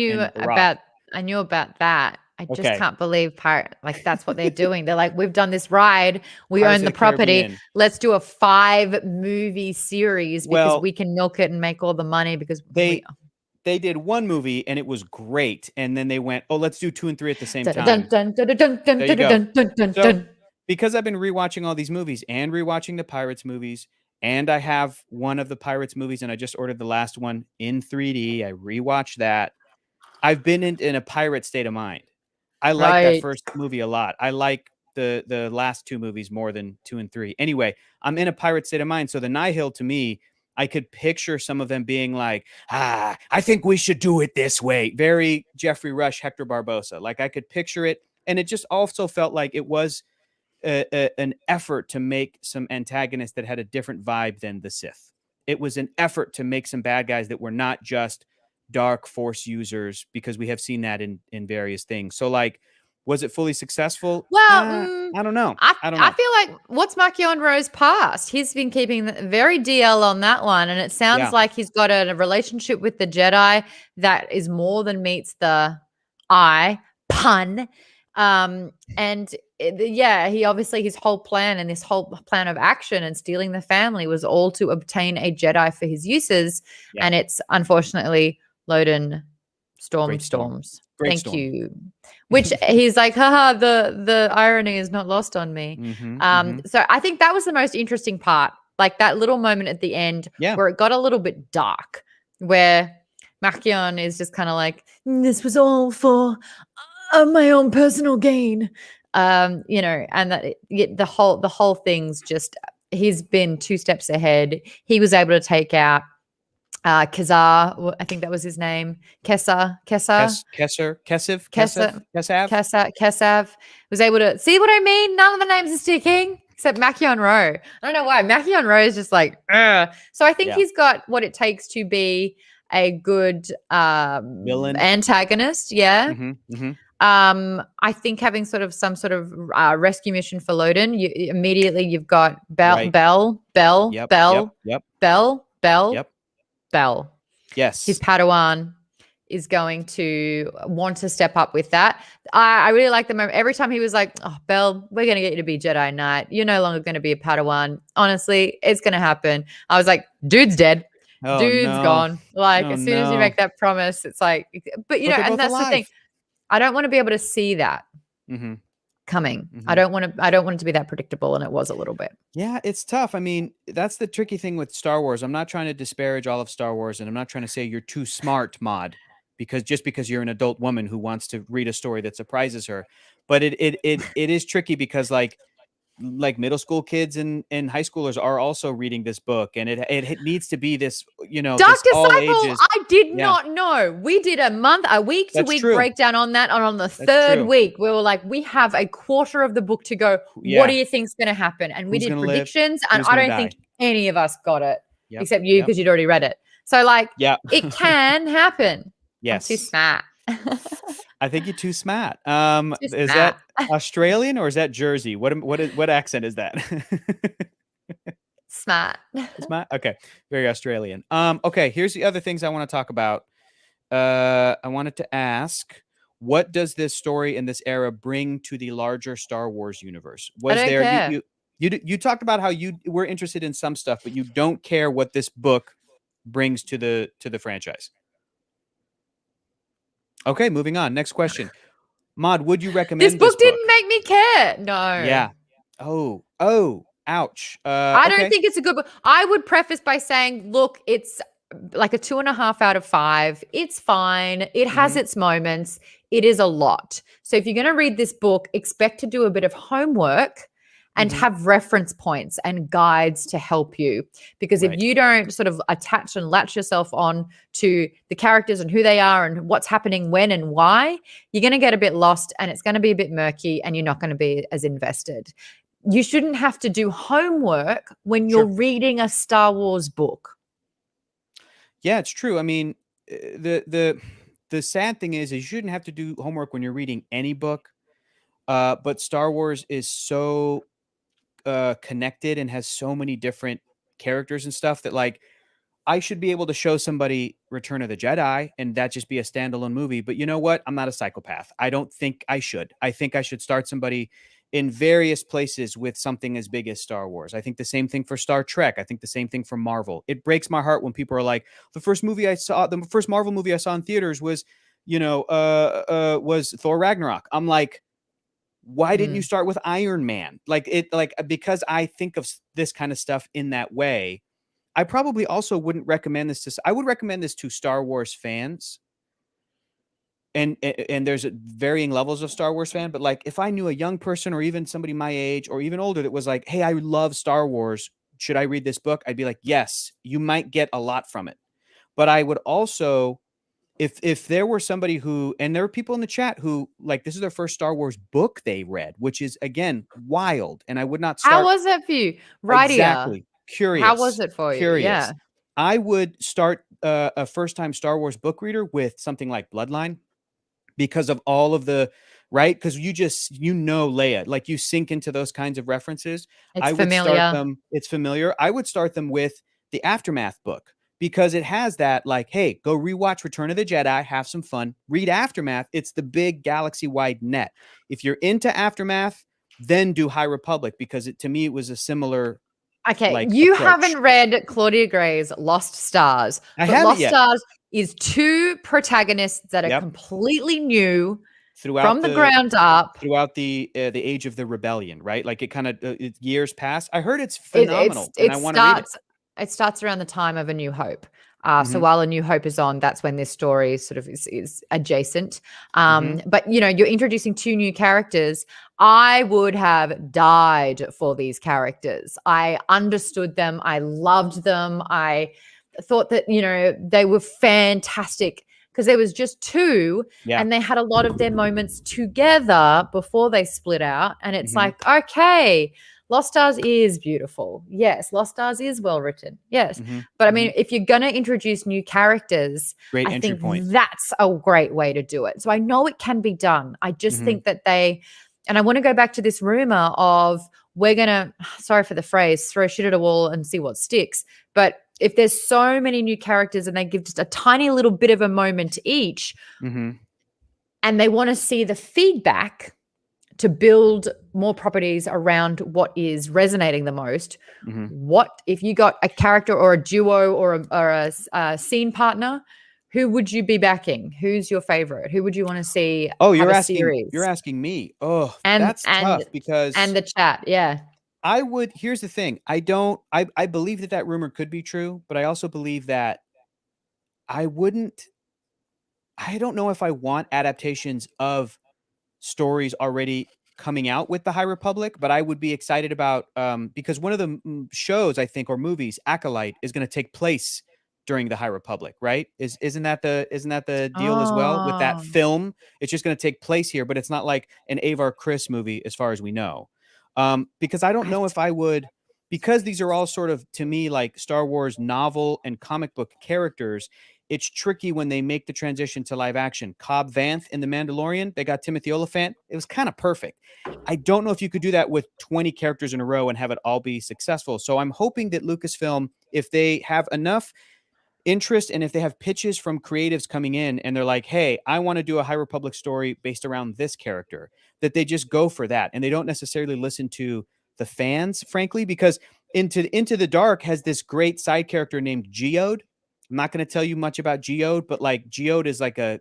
knew about that. I just can't believe that's what they're doing. They're like, we've done this ride. We own the property. Caribbean. Let's do a 5-movie series because we can milk it and make all the money because they did one movie and it was great. And then they went, oh, let's do 2 and 3 at the same time. There you go. So, because I've been rewatching all these movies and rewatching the Pirates movies, and I have one of the Pirates movies and I just ordered the last one in 3D. I rewatched that. I've been in a pirate state of mind. I like that first movie a lot. I like the last 2 movies more than 2 and 3. Anyway, I'm in a pirate state of mind. So the Nihil, to me, I could picture some of them being like, I think we should do it this way. Very Jeffrey Rush, Hector Barbosa. Like I could picture it. And it just also felt like it was an effort to make some antagonists that had a different vibe than the Sith. It was an effort to make some bad guys that were not just dark force users, because we have seen that in various things. So like, was it fully successful? Well, I don't know. I don't know. I feel like what's Marchion Rowe's past? He's been keeping very DL on that one. And it sounds like he's got a relationship with the Jedi that is more than meets the eye, pun. He obviously, his whole plan and this whole plan of action and stealing the family was all to obtain a Jedi for his uses. Yeah. And it's unfortunately Loden storms. Thank you. Which he's like, haha, the irony is not lost on me. So I think that was the most interesting part. Like that little moment at the end where it got a little bit dark, where Marchion is just kind of like, this was all for my own personal gain. And that the whole thing's just, he's been 2 steps ahead. He was able to take out Kazar, I think that was his name. Kessav was able to see what I mean. None of the names are sticking except Machion Rowe. I don't know why. Machion Rowe is just like, ugh. So I think he's got what it takes to be a good villain antagonist. Yeah. I think having some sort of rescue mission for Loden, you've got Bell. Yes. His Padawan is going to want to step up with that. I really like the moment. Every time he was like, oh, Bell, we're going to get you to be Jedi Knight. You're no longer going to be a Padawan. Honestly, it's going to happen. I was like, dude's dead. Oh, Dude's gone. Like, as soon as you make that promise, it's like, but and that's the thing. I don't want to be able to see that coming. I don't want it to be that predictable, and it was a little bit. Yeah, it's tough. I mean, that's the tricky thing with Star Wars. I'm not trying to disparage all of Star Wars, and I'm not trying to say you're too smart, Maude, because you're an adult woman who wants to read a story that surprises her. But it is tricky because like middle school kids and high schoolers are also reading this book, and it needs to be this, Dark this Disciple. I did not know. We did a week to week breakdown on that, and on the third week we were like, we have a quarter of the book to go. What do you think's going to happen? And we did predictions, and I don't think any of us got it except you, because you'd already read it. So like, it can happen. Yes, I'm too smart. I think you're too smart. Is that Australian or is that Jersey? What accent is that? Smart. Smart. Okay, very Australian. Okay, here's the other things I want to talk about. I wanted to ask, what does this story in this era bring to the larger Star Wars universe? You talked about how you were interested in some stuff, but you don't care what this book brings to the franchise. Okay, moving on. Next question. Maude, would you recommend this book? Didn't make me care. No. Yeah. Oh, ouch. I don't think it's a good book. I would preface by saying, look, it's like a 2.5 out of 5. It's fine. It has its moments. It is a lot. So if you're going to read this book, expect to do a bit of homework and have reference points and guides to help you. Because if you don't sort of attach and latch yourself on to the characters and who they are and what's happening when and why, you're going to get a bit lost, and it's going to be a bit murky, and you're not going to be as invested. You shouldn't have to do homework when you're reading a Star Wars book. Yeah, it's true. I mean, the sad thing is you shouldn't have to do homework when you're reading any book. But Star Wars is so connected and has so many different characters and stuff that, like, I should be able to show somebody Return of the Jedi and that just be a standalone movie. But you know what? I'm not a psychopath. I don't think I should. I think I should start somebody in various places with something as big as Star Wars. I think the same thing for Star Trek. I think the same thing for Marvel. It breaks my heart when people are like, the first Marvel movie I saw in theaters was, was Thor Ragnarok. I'm like, why didn't you start with Iron Man? Because I think of this kind of stuff in that way. I probably also wouldn't recommend this I would recommend this to Star Wars fans. And there's varying levels of Star Wars fan, but like, if I knew a young person or even somebody my age or even older that was like, hey, I love Star Wars, should I read this book? I'd be like, yes, you might get a lot from it. But I would also, if there were somebody who, and there were people in the chat who, like, this is their first Star Wars book they read, which is, again, wild. And I would not start. How was it for you? Right. Exactly. Curious. How was it for you? Yeah. I would start a first-time Star Wars book reader with something like Bloodline, because of all of the, right? Because Leia, like, you sink into those kinds of references. It's familiar. I would start them with the Aftermath book, because it has that, like, hey, go rewatch Return of the Jedi, have some fun, read Aftermath. It's the big galaxy-wide net. If you're into Aftermath, then do High Republic, because to me, it was a similar. Okay, you haven't read Claudia Gray's Lost Stars. I haven't yet. Lost Stars is 2 protagonists that are completely new from the ground up throughout the age of the rebellion, right? Like, it kind of years past. I heard it's phenomenal, and I want to read it. It starts around the time of A New Hope. So while A New Hope is on, that's when this story sort of is adjacent. Mm-hmm. But, you know, you're introducing 2 new characters. I would have died for these characters. I understood them. I loved them. I thought that, you know, they were fantastic because there was just 2 Yeah. and they had a lot of their moments together before they split out. And it's Mhm. like, okay, Lost Stars is beautiful. Yes, Lost Stars is well written. Yes. Mhm. But I mean, if you're going to introduce new characters, Great I entry think point. that's a great way to do it. So I know it can be done. I just Mhm. think that and I want to go back to this rumor of we're going to, sorry for the phrase, throw shit at a wall and see what sticks. But if there's so many new characters and they give just a tiny little bit of a moment to each, Mhm. and they want to see the feedback to build more properties around what is resonating the most. Mhm. What if you got a character or a duo or a scene partner? Who would you be backing? Who's your favorite? Who would you want to see Oh, have you're a asking series? me. Oh, And that's and tough because and the chat, yeah. here's the thing. I believe that rumor could be true, but I also believe that I wouldn't I don't know if I want adaptations of stories already coming out with the High Republic, but I would be excited about because one of the shows I think or movies, Acolyte, is going to take place during the High Republic, right? Isn't that the deal as well with that Oh, film? It's just going to take place here, but it's not like an Avar Chris movie as far as we know. Because I don't I know if I would because these are all sort of to me like Star Wars novel and comic book characters. It's tricky when they make the transition to live action. Cobb Vanth in The Mandalorian, they got Timothy Olyphant. It was kind of perfect. I don't know if you could do that with 20 characters in a row and have it all be successful. So I'm hoping that Lucasfilm, if they have enough interest and if they have pitches from creatives coming in and they're like, hey, I want to do a High Republic story based around this character, that they just go for that. And they don't necessarily listen to the fans, frankly, because Into the Dark has this great side character named Geode. I'm not going to tell you much about Geode, but like Geode is like a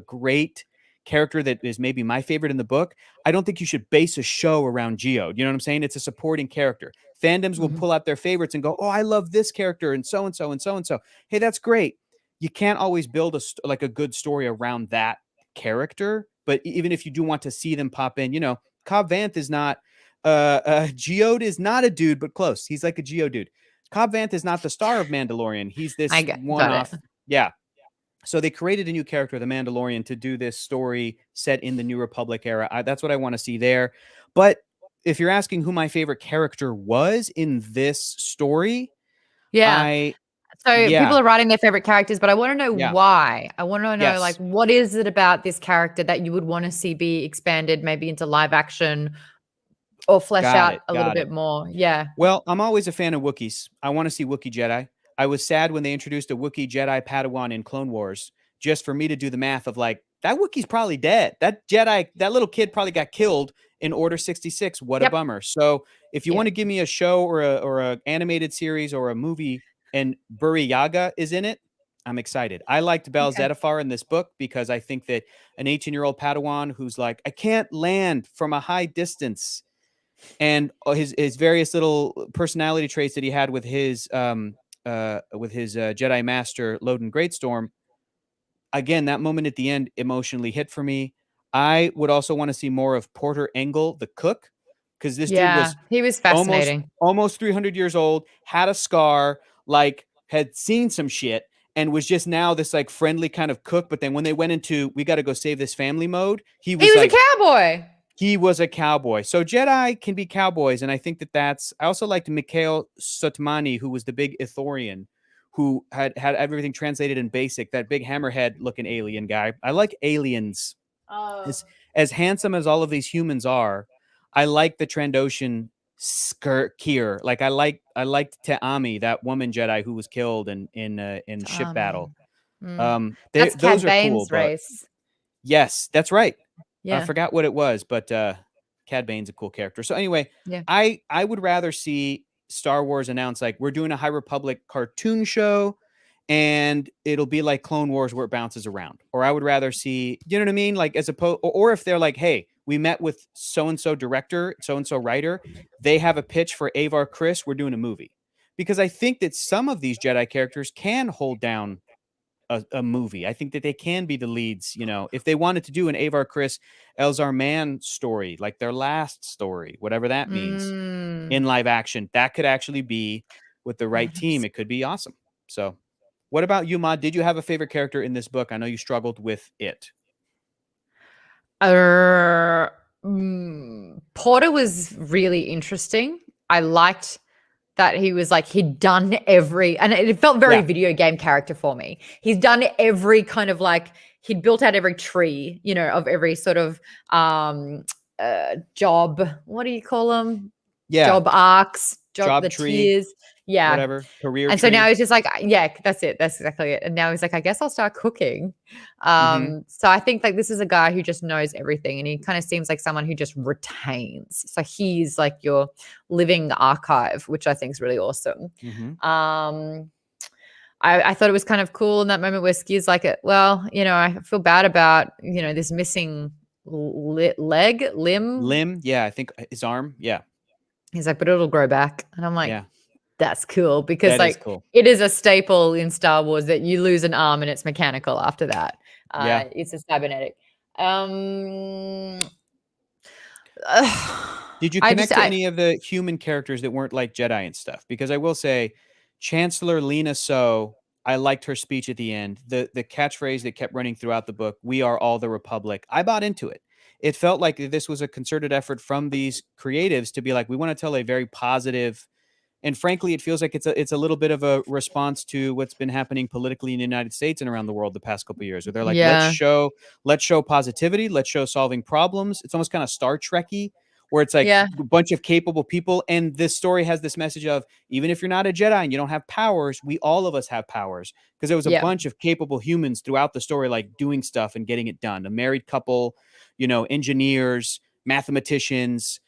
great character that is maybe my favorite in the book. I don't think you should base a show around Geode. You know what I'm saying? It's a supporting character. Fandoms will mhm. pull out their favorites and go, "Oh, I love this character and so and so and so and so." Hey, that's great. You can't always build like a good story around that character, but even if you do want to see them pop in, Cobb Vanth is not Geode is not a dude, but close. He's like a Geo dude. Cobb Vanth is not the star of Mandalorian. He's I this got it. one-off. Yeah. So they created a new character, the Mandalorian, to do this story set in the New Republic era. That's what I want to see there. But if you're asking who my favorite character was in this story, Yeah. I So people yeah, are writing their favorite characters, but I want to know yeah, why. I want to know like yes. what is it about this character that you would want to see be expanded maybe into live action or flesh Got out it. a little Got bit it. more? Yeah. Well, I'm always a fan of Wookiees. I want to see Wookiee Jedi. I was sad when they introduced a Wookiee Jedi Padawan in Clone Wars, just for me to do the math of like, that Wookiee's probably dead. That Jedi, that little kid probably got killed in Order 66. What a Yep. bummer. So if you want Yeah. to give me a show or a animated series or a movie and Buri Yaga is in it, I'm excited. I liked Bel Okay. Zettifar in this book because I think that an 18-year-old Padawan who's like, I can't land from a high distance, and his various little personality traits that he had with his Jedi Master Loden Greatstorm. Again, that moment at the end emotionally hit for me. I would also want to see more of Porter Engle, the cook, because this dude Yeah. was He was almost fascinating. almost 300 years old, had a scar, like had seen some shit, and was just now this like friendly kind of cook. But then when they went into we got to go save this family mode, he He was was a like cowboy. he was a cowboy. So Jedi can be cowboys, and I think that's. I also liked Mikhail Sotmani, who was the big Ithorian, who had everything translated in basic. That big hammerhead looking alien guy. I like aliens. Oh, As handsome as all of these humans are, I like the Trandoshan skirt Kier. Like I liked Te'ami, that woman Jedi who was killed in ship battle. Tommy. Mm. That's Those Cad are cool, Bane's but race. yes, that's right. I Yeah. forgot what it was, but Cad Bane's a cool character. So anyway, Yeah. I would rather see Star Wars announce like we're doing a High Republic cartoon show and it'll be like Clone Wars where it bounces around. Or I would rather see, you know what I mean? Like as opposed or if they're like, hey, we met with so and so director, so and so writer, they have a pitch for Avar Chris, we're doing a movie. because I think that some of these Jedi characters can hold down a movie. I think that they can be the leads, if they wanted to do an Avar Chris Elzar Mann story, like their last story, whatever that means, in live action, that could actually be with the right team. It could be awesome. So what about you, Maude? Did you have a favorite character in this book? I know you struggled with it. Porter was really interesting. I liked that he was like, he'd done every, and it felt very video game character for me. He's done every kind of like, he'd built out every tree, of every sort of job. What do you call them? Yeah. Job arcs, job the tree, tiers. Yeah. Whatever. Career and tree. so now he's just like, yeah, that's it. That's exactly it. And now he's like, I guess I'll start cooking. So I think like this is a guy who just knows everything, and he kind of seems like someone who just retains. So he's like your living archive, which I think is really awesome. I thought it was kind of cool in that moment where Skiz's like, well, I feel bad about, this missing limb. Yeah, I think his arm. Yeah. He's like, but it'll grow back. And I'm like, yeah. That's cool because That is cool. It is a staple in Star Wars that you lose an arm and it's mechanical after that. It's a cybernetic. Did you connect to any of the human characters that weren't like Jedi and stuff? Because I will say, Chancellor Lena So, I liked her speech at the end. The catchphrase that kept running throughout the book, "We are all the Republic." I bought into it. It felt like this was a concerted effort from these creatives to be like, we want to tell a very positive. And frankly, it feels like it's a little bit of a response to what's been happening politically in the United States and around the world the past couple of years, where they're like, let's show positivity, let's show solving problems. It's almost kind of Star Trek-y, where it's like a bunch of capable people. And this story has this message of, even if you're not a Jedi and you don't have powers, all of us have powers. Because there was a bunch of capable humans throughout the story, like doing stuff and getting it done. A married couple, engineers, mathematicians,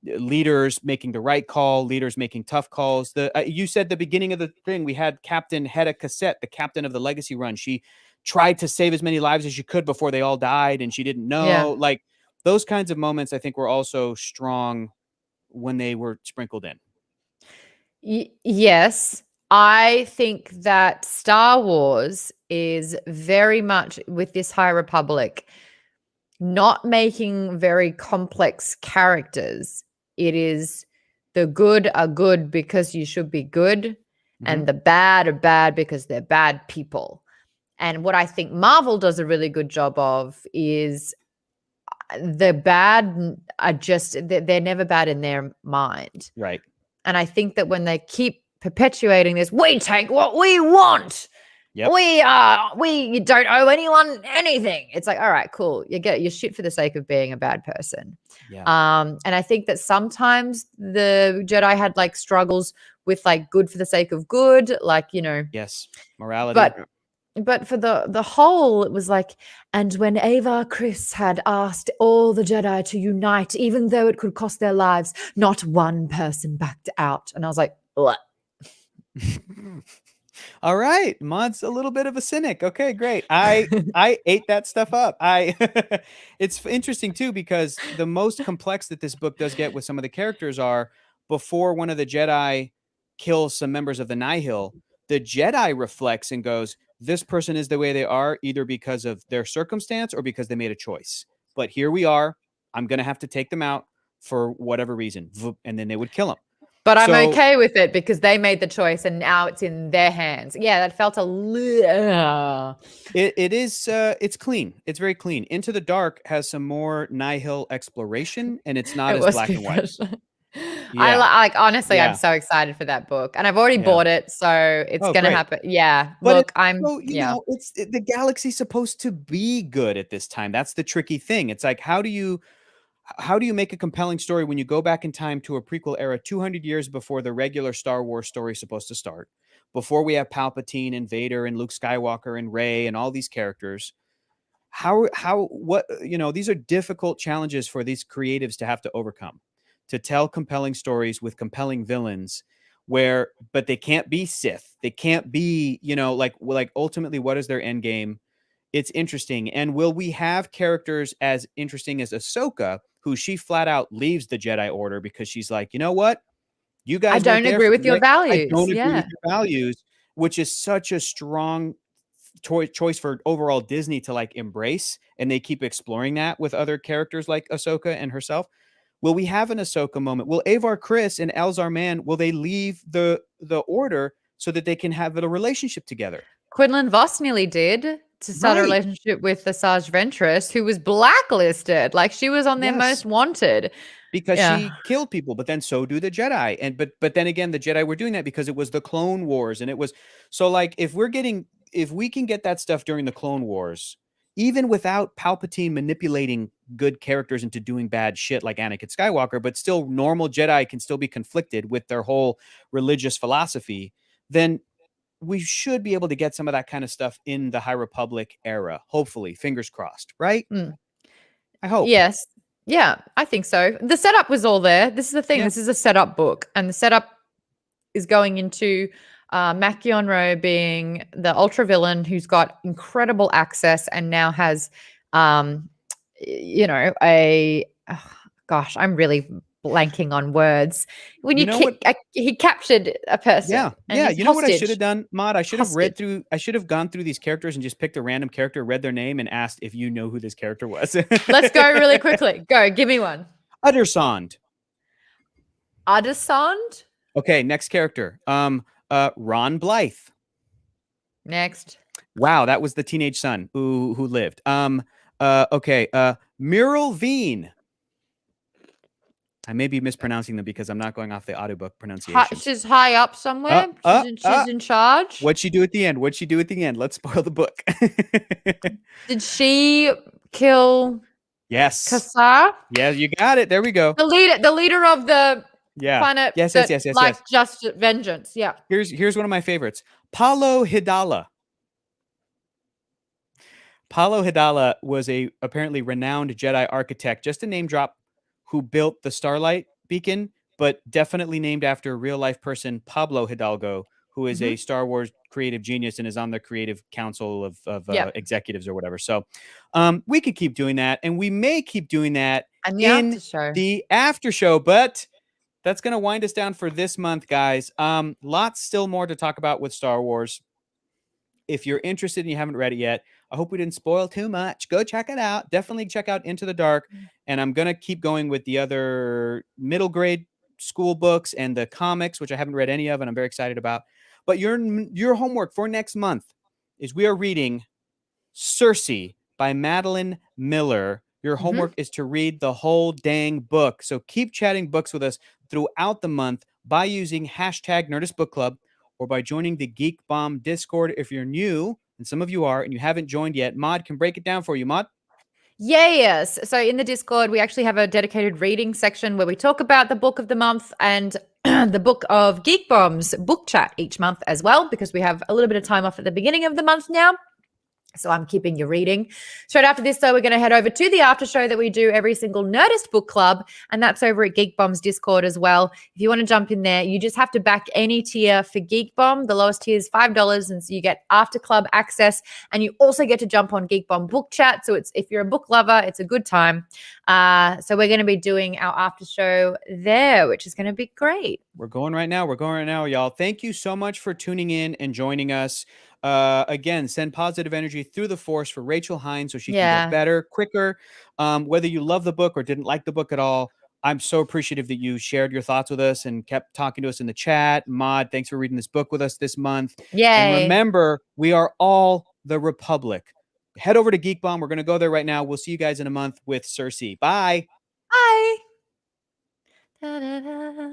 leaders making the right call, leaders making tough calls. You said the beginning of the thing, we had Captain Hedda Cassette, the captain of the Legacy Run. She tried to save as many lives as she could before they all died, and she didn't know. Like those kinds of moments, I think, were also strong when they were sprinkled in. Yes. I think that Star Wars is very much with this High Republic not making very complex characters. It is the good are good because you should be good, and the bad are bad because they're bad people. And what I think Marvel does a really good job of is the bad are just, they're never bad in their mind. Right. And I think that when they keep perpetuating this, we take what we want. Yep. We don't owe anyone anything. It's like, all right, cool. You get your shit for the sake of being a bad person. Yeah. And I think that sometimes the Jedi had like struggles with like good for the sake of good, like, Yes, morality. But for the whole, it was like, and when Avar Chris had asked all the Jedi to unite, even though it could cost their lives, not one person backed out. And I was like, what? All right, Maude's a little bit of a cynic. Okay, great. I ate that stuff up. It's interesting too, because the most complex that this book does get with some of the characters are, before one of the Jedi kills some members of the Nihil, the Jedi reflects and goes, this person is the way they are, either because of their circumstance or because they made a choice. But here we are. I'm going to have to take them out for whatever reason. And then they would kill them. But I'm okay with it because they made the choice and now it's in their hands. Yeah, that felt a little... It is, it's clean. It's very clean. Into the Dark has some more Nihil exploration, and it's not as black and white. Yeah. Honestly, I'm so excited for that book, and I've already bought it, so it's going to happen. Yeah, but look, the galaxy's supposed to be good at this time. That's the tricky thing. It's like, how do you make a compelling story when you go back in time to a prequel era 200 years before the regular Star Wars story is supposed to start, before we have Palpatine and Vader and Luke Skywalker and Rey and all these characters? These are difficult challenges for these creatives to have to overcome, to tell compelling stories with compelling villains, but they can't be Sith. They can't be, like ultimately, what is their end game? It's interesting. And will we have characters as interesting as Ahsoka, who she flat out leaves the Jedi Order because she's like, you know what? You guys I weren't don't there agree for with me, your right? I values. don't agree Yeah. with your values, which is such a strong choice for overall Disney to like embrace, and they keep exploring that with other characters like Ahsoka and herself. Will we have an Ahsoka moment? Will Avar Kriss and Elzar Mann, will they leave the order so that they can have a relationship together? Quinlan Voss nearly did to start a Right. relationship with the Sarge Ventress, who was blacklisted. Like she was on their Yes. most wanted. Because Yeah. she killed people, but then so do the Jedi. And but then again, the Jedi were doing that because it was the Clone Wars, and it was so like if we can get that stuff during the Clone Wars, even without Palpatine manipulating good characters into doing bad shit like Anakin Skywalker, but still normal Jedi can still be conflicted with their whole religious philosophy, then we should be able to get some of that kind of stuff in the High Republic era. Hopefully, fingers crossed, right? Mm. I hope. Yes. Yeah, I think so. The setup was all there. This is the thing. Yeah. This is a setup book, and the setup is going into Macchionro being the ultra villain who's got incredible access and now has, um, gosh, I'm really blanking on words. When You know what? he captured a person Yeah, and yeah. he's You know what I should have hostage. done, Maude? Hostage. I should have gone through these characters and just picked a random character, read their name, and asked if you know who this character was. Let's go really quickly. Go, give me one. Uddersond. Adesand. Okay, next character. Ron Blythe. Next. Wow, that was the teenage son who lived. Okay. Muriel Veen. I may be mispronouncing them because I'm not going off the audiobook pronunciation. She's high up somewhere. She's in charge. What'd she do at the end? What'd she do at the end? Let's spoil the book. Did she kill Yes. Kassar? Yeah, you got it. There we go. The leader of the planet. Yes. Like just vengeance. Yeah. Here's one of my favorites. Paulo Hidala. Paulo Hidala was a apparently renowned Jedi architect, just a name drop, who built the Starlight Beacon, but definitely named after a real life person, Pablo Hidalgo, who is a Star Wars creative genius and is on the creative council of executives or whatever. So we could keep doing that, and we may keep doing that in the after show, but that's going to wind us down for this month, guys. Lots still more to talk about with Star Wars. If you're interested and you haven't read it yet, I hope we didn't spoil too much. Go check it out. Definitely check out Into the Dark. And I'm going to keep going with the other middle grade school books and the comics, which I haven't read any of, and I'm very excited about. But your homework for next month is we are reading Circe by Madeline Miller. Your homework is to read the whole dang book. So keep chatting books with us throughout the month by using hashtag Nerdist Book Club or by joining the Geek Bomb Discord. If you're new, and some of you are, and you haven't joined yet, Maude can break it down for you. Maude? Yes. So in the Discord, we actually have a dedicated reading section where we talk about the book of the month and the book of Geek Bombs book chat each month as well, because we have a little bit of time off at the beginning of the month now. So I'm keeping you reading. Straight after this, though, we're going to head over to the after show that we do every single Nerdist Book Club, and that's over at Geek Bomb's Discord as well. If you want to jump in there, you just have to back any tier for Geek Bomb. The lowest tier is $5, and so you get after club access, and you also get to jump on Geek Bomb book chat. So it's if you're a book lover, it's a good time. So we're going to be doing our after show there, which is going to be great. We're going right now, y'all. Thank you so much for tuning in and joining us. Again, send positive energy through the Force for Rachel Heine so she can get better, quicker. Whether you love the book or didn't like the book at all, I'm so appreciative that you shared your thoughts with us and kept talking to us in the chat. Maude, thanks for reading this book with us this month. Yay. And remember, we are all the Republic. Head over to Geek Bomb. We're going to go there right now. We'll see you guys in a month with Circe. Bye. Bye. Da, da, da.